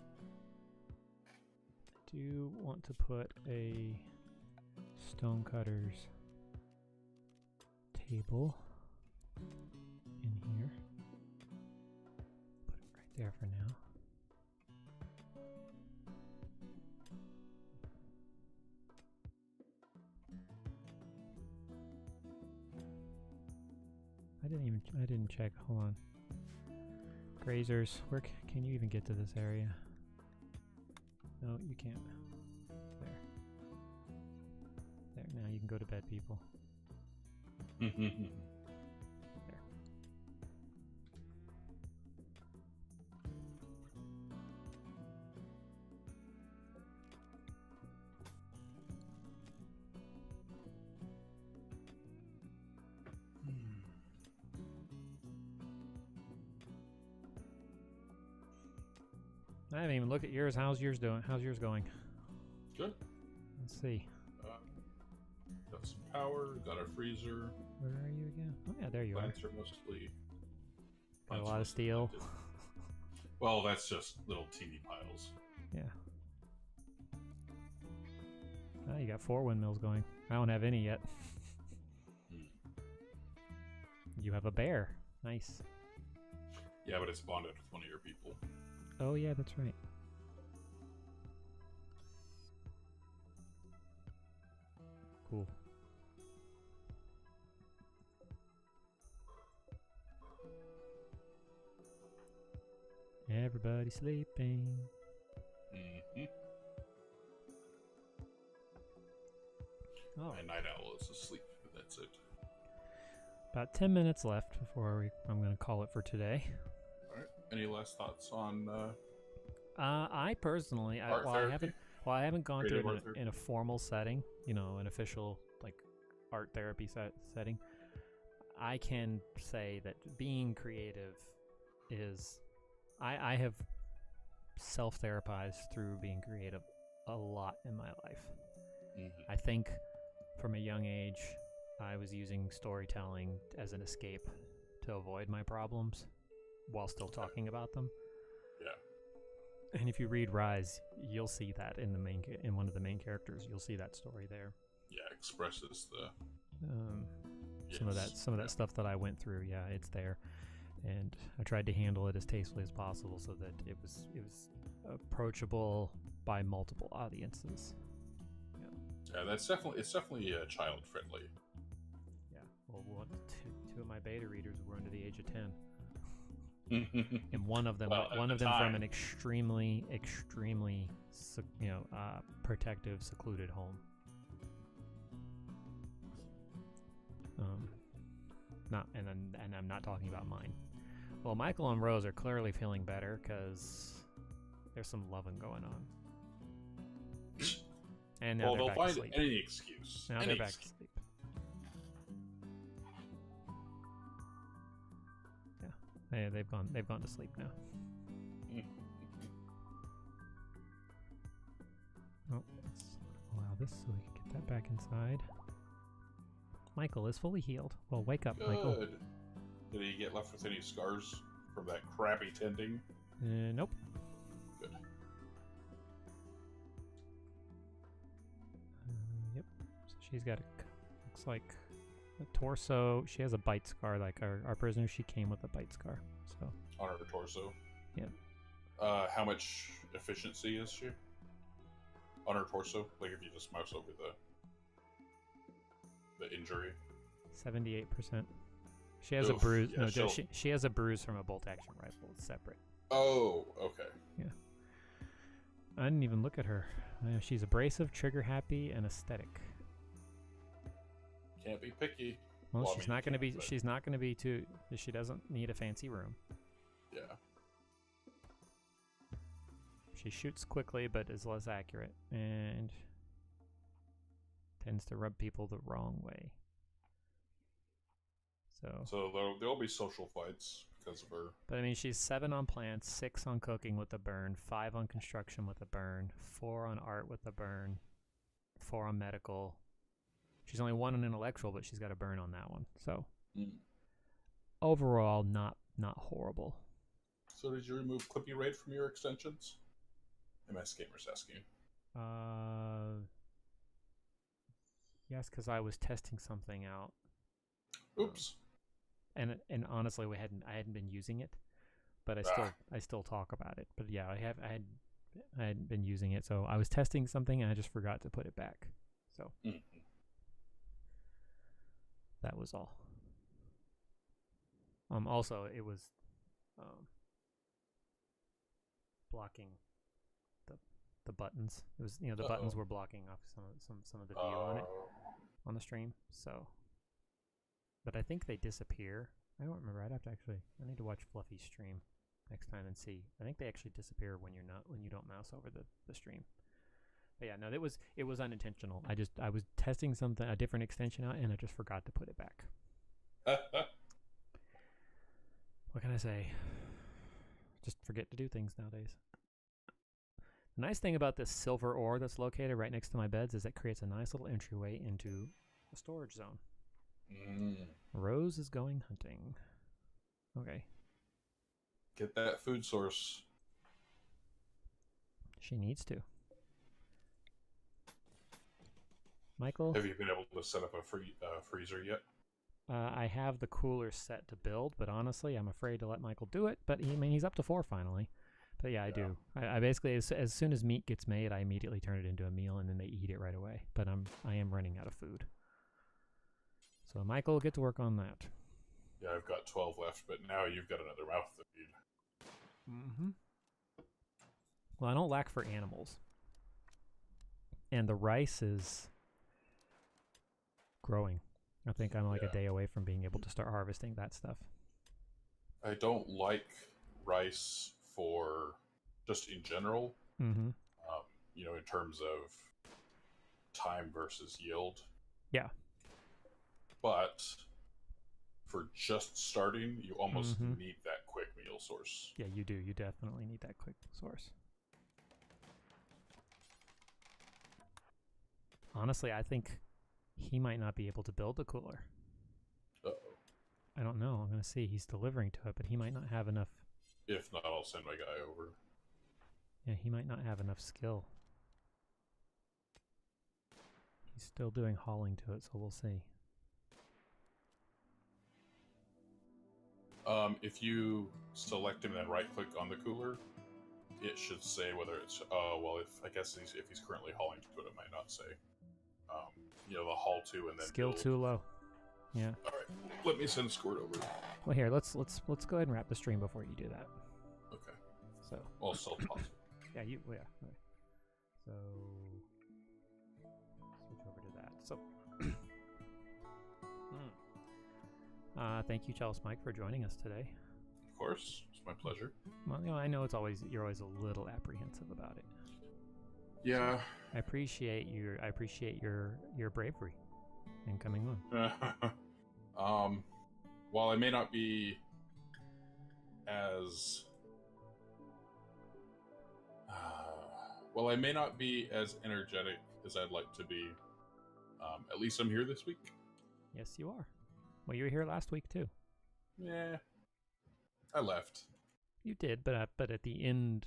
I do want to put a Stonecutter's table in here. Put it right there for now. I didn't check. Hold on. Grazers. Where can you even get to this area? No, you can't. There. There. Now you can go to bed, people. There. I haven't even looked at yours. How's yours doing? How's yours going? Good. Let's see. Got some power. Got our freezer. Where are you again? Oh yeah, there you Plants are mostly. Got a lot of steel. Well, that's just little teeny piles. Yeah. Oh, you got 4 windmills going. I don't have any yet. You have a bear. Nice. Yeah, but it's bonded with one of your people. Oh yeah, that's right. Cool. Everybody sleeping. Mm-hmm. Oh. My night owl is asleep, but that's it. About 10 minutes left before I'm going to call it for today. All right. Any last thoughts on I personally, art therapy? I haven't gone Creative through art it therapy? in a formal setting, you know, an official like art therapy setting. I can say that being creative is, I have self-therapized through being creative a lot in my life. Mm-hmm. I think from a young age, I was using storytelling as an escape to avoid my problems while still talking about them. Yeah. And if you read Rise, you'll see that in the in one of the main characters. You'll see that story there. Yeah, expresses the some of that stuff that I went through. Yeah, it's there, and I tried to handle it as tastefully as possible so that it was approachable by multiple audiences. Yeah, it's definitely child friendly. Yeah. Well, two of my beta readers were under the age of 10. And one of them from an extremely protective, secluded home. And I'm not talking about mine. Well, Michael and Rose are clearly feeling better because there's some loving going on. And now they'll back to find sleep. any excuse. Now they're back to sleep. Yeah, they've gone to sleep now. Oh, let's allow this so we can get that back inside. Michael is fully healed. Well, wake up, Good. Michael. Did he get left with any scars from that crappy tending? Nope. Good. Yep. So she's got looks like a torso. She has a bite scar, like our prisoner. She came with a bite scar. So On her torso? Yeah. How much efficiency is she? On her torso? Like if you just mouse over the injury? 78%. She has a bruise. Yeah, no, she has a bruise from a bolt-action rifle. It's separate. Oh, okay. Yeah. I didn't even look at her. She's abrasive, trigger-happy, and aesthetic. Can't be picky. Well, she's not going to be. She's not going to be too. She doesn't need a fancy room. Yeah. She shoots quickly, but is less accurate, and tends to rub people the wrong way. So there'll be social fights because of her. But I mean, she's 7 on plants, 6 on cooking with a burn, 5 on construction with a burn, 4 on art with a burn, 4 on medical. She's only 1 on intellectual, but she's got a burn on that one. So overall, not horrible. So did you remove Clippy Raid from your extensions? MS Gamer's asking. Yes, because I was testing something out. Oops. And honestly, I hadn't been using it, but I still talk about it. But yeah, I hadn't been using it, so I was testing something and I just forgot to put it back. So that was all. Also, it was um, blocking the the buttons. It was the buttons were blocking off some of the view on it on the stream. So, but I think they disappear. I don't remember. I'd have to actually. I need to watch Fluffy's stream next time and see. I think they actually disappear when you don't mouse over the stream. But yeah, no, it was unintentional. I was testing a different extension out, and I just forgot to put it back. What can I say? Just forget to do things nowadays. The nice thing about this silver ore that's located right next to my beds is it creates a nice little entryway into a storage zone. Rose is going hunting. Okay. Get that food source. She needs to. Michael? Have you been able to set up a freezer yet? I have the cooler set to build, but honestly, I'm afraid to let Michael do it. But he's up to 4 finally. But yeah, I do. I basically, as soon as meat gets made, I immediately turn it into a meal, and then they eat it right away. But I am running out of food. So Michael, get to work on that. Yeah, I've got 12 left, but now you've got another mouth to feed. Mm-hmm. Well, I don't lack for animals. And the rice is growing. I think I'm like a day away from being able to start harvesting that stuff. I don't like rice for just in general, in terms of time versus yield. Yeah. But for just starting, you almost need that quick meal source. Yeah, you do. You definitely need that quick source. Honestly, I think he might not be able to build a cooler. Uh-oh. I don't know. I'm going to see. He's delivering to it, but he might not have enough. If not, I'll send my guy over. Yeah, he might not have enough skill. He's still doing hauling to it, so we'll see. If you select him and then right-click on the cooler, it should say whether it's if he's currently hauling to it, it might not say. The haul to and then skill build. too low. Yeah. All right, let me send Squirt over. Well, here, let's go ahead and wrap the stream before you do that. Okay. So. Well, still possible. Yeah, Okay. So switch over to that. So. Thank you, Chalice Mike, for joining us today. Of course, it's my pleasure. Well, I know you're always a little apprehensive about it. Yeah. So I appreciate your bravery in coming on. While I may not be as energetic as I'd like to be, at least I'm here this week. Yes, you are. Well, you were here last week too. Yeah, I left. You did, but at the end,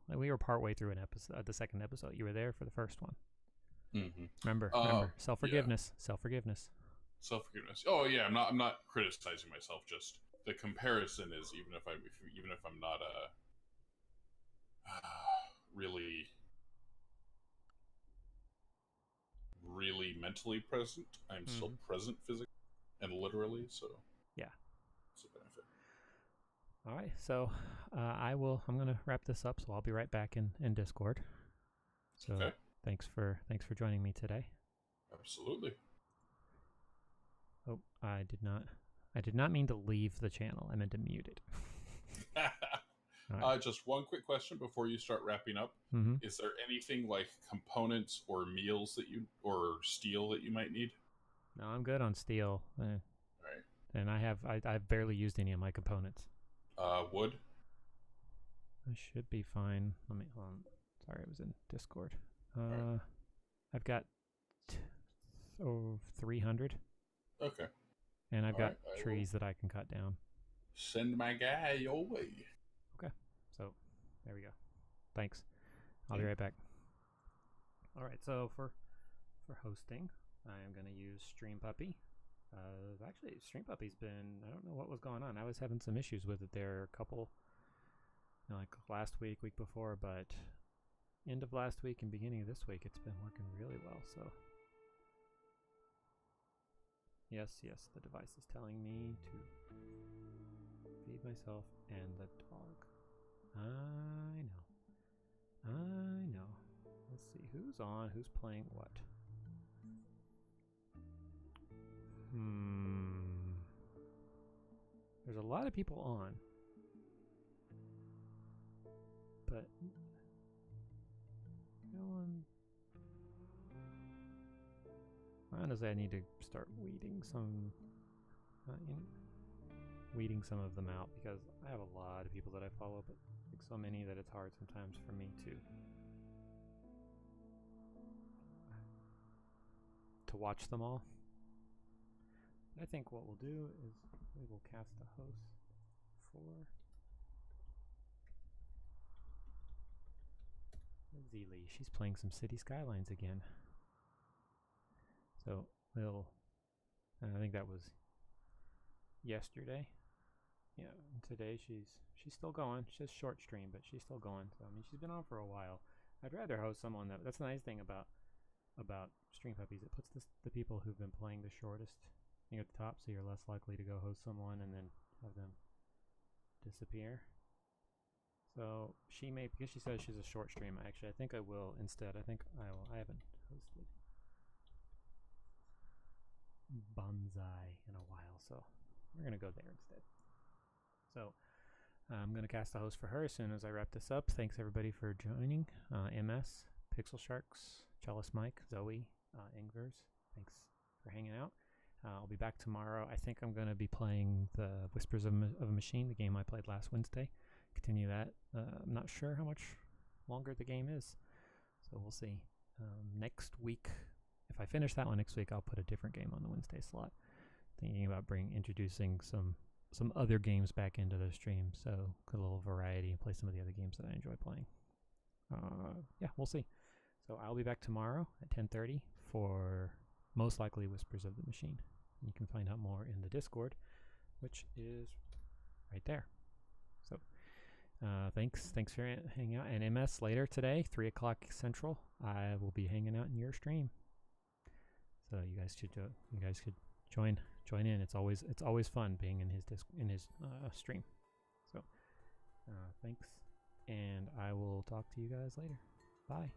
we were partway through an episode, the second episode. You were there for the first one. Mm-hmm. Remember, self-forgiveness, self-forgiveness. Self-forgiveness. Oh yeah, I'm not criticizing myself. Just the comparison is even if I'm not really mentally present, I'm still present physically and literally. So yeah, it's a benefit. All right, so I'm gonna wrap this up. So I'll be right back in Discord. So okay. Thanks for joining me today. Absolutely. Oh, I did not mean to leave the channel. I meant to mute it. Right. Just one quick question before you start wrapping up. Mm-hmm. Is there anything like components or meals or steel that you might need? No, I'm good on steel. Right. And I've barely used any of my components. Wood? I should be fine. Let me hold on. Sorry, I was in Discord. Right. I've got 300. Okay. And I've got trees that I can cut down. Send my guy your way. Okay. So, there we go. Thanks. I'll be right back. All right. So for hosting, I am going to use Stream Puppy. Actually, Stream Puppy's been, I don't know what was going on. I was having some issues with it there a couple, like last week before, but end of last week and beginning of this week, it's been working really well. So Yes, yes, the device is telling me to feed myself and the dog. I know. I know. Let's see who's on, who's playing what. There's a lot of people on. But no one. Honestly, I need to start weeding some of them out because I have a lot of people that I follow, but like so many that it's hard sometimes for me to watch them all. I think what we'll do is we will cast a host for Zeely. She's playing some City Skylines again. So we'll, I think that was yesterday. Yeah, today she's still going. She has short stream, but she's still going. So I mean, she's been on for a while. I'd rather host someone that's the nice thing about Stream Puppies. It puts the people who've been playing the shortest thing at the top, so you're less likely to go host someone and then have them disappear. So she may, because she says she's a short stream. Actually, I think I will instead. I think I will. I haven't hosted Bonsai in a while, so we're gonna go there instead. So I'm gonna cast a host for her as soon as I wrap this up. Thanks everybody for joining. MS, Pixel Sharks, Chalice Mike, Zoe, Ingvers. Thanks for hanging out. I'll be back tomorrow. I think I'm going to be playing the Whispers of a Machine, the game I played last Wednesday. Continue that. I'm not sure how much longer the game is, so we'll see. Next week, if I finish that one next week, I'll put a different game on the Wednesday slot. Thinking about introducing some other games back into the stream, so a little variety and play some of the other games that I enjoy playing. Yeah, we'll see. So I'll be back tomorrow at 10:30 for most likely Whispers of the Machine. You can find out more in the Discord, which is right there. So thanks for hanging out. And MS later today, 3 o'clock Central, I will be hanging out in your stream. So you guys should join in. It's always fun being in his stream. So thanks, and I will talk to you guys later. Bye.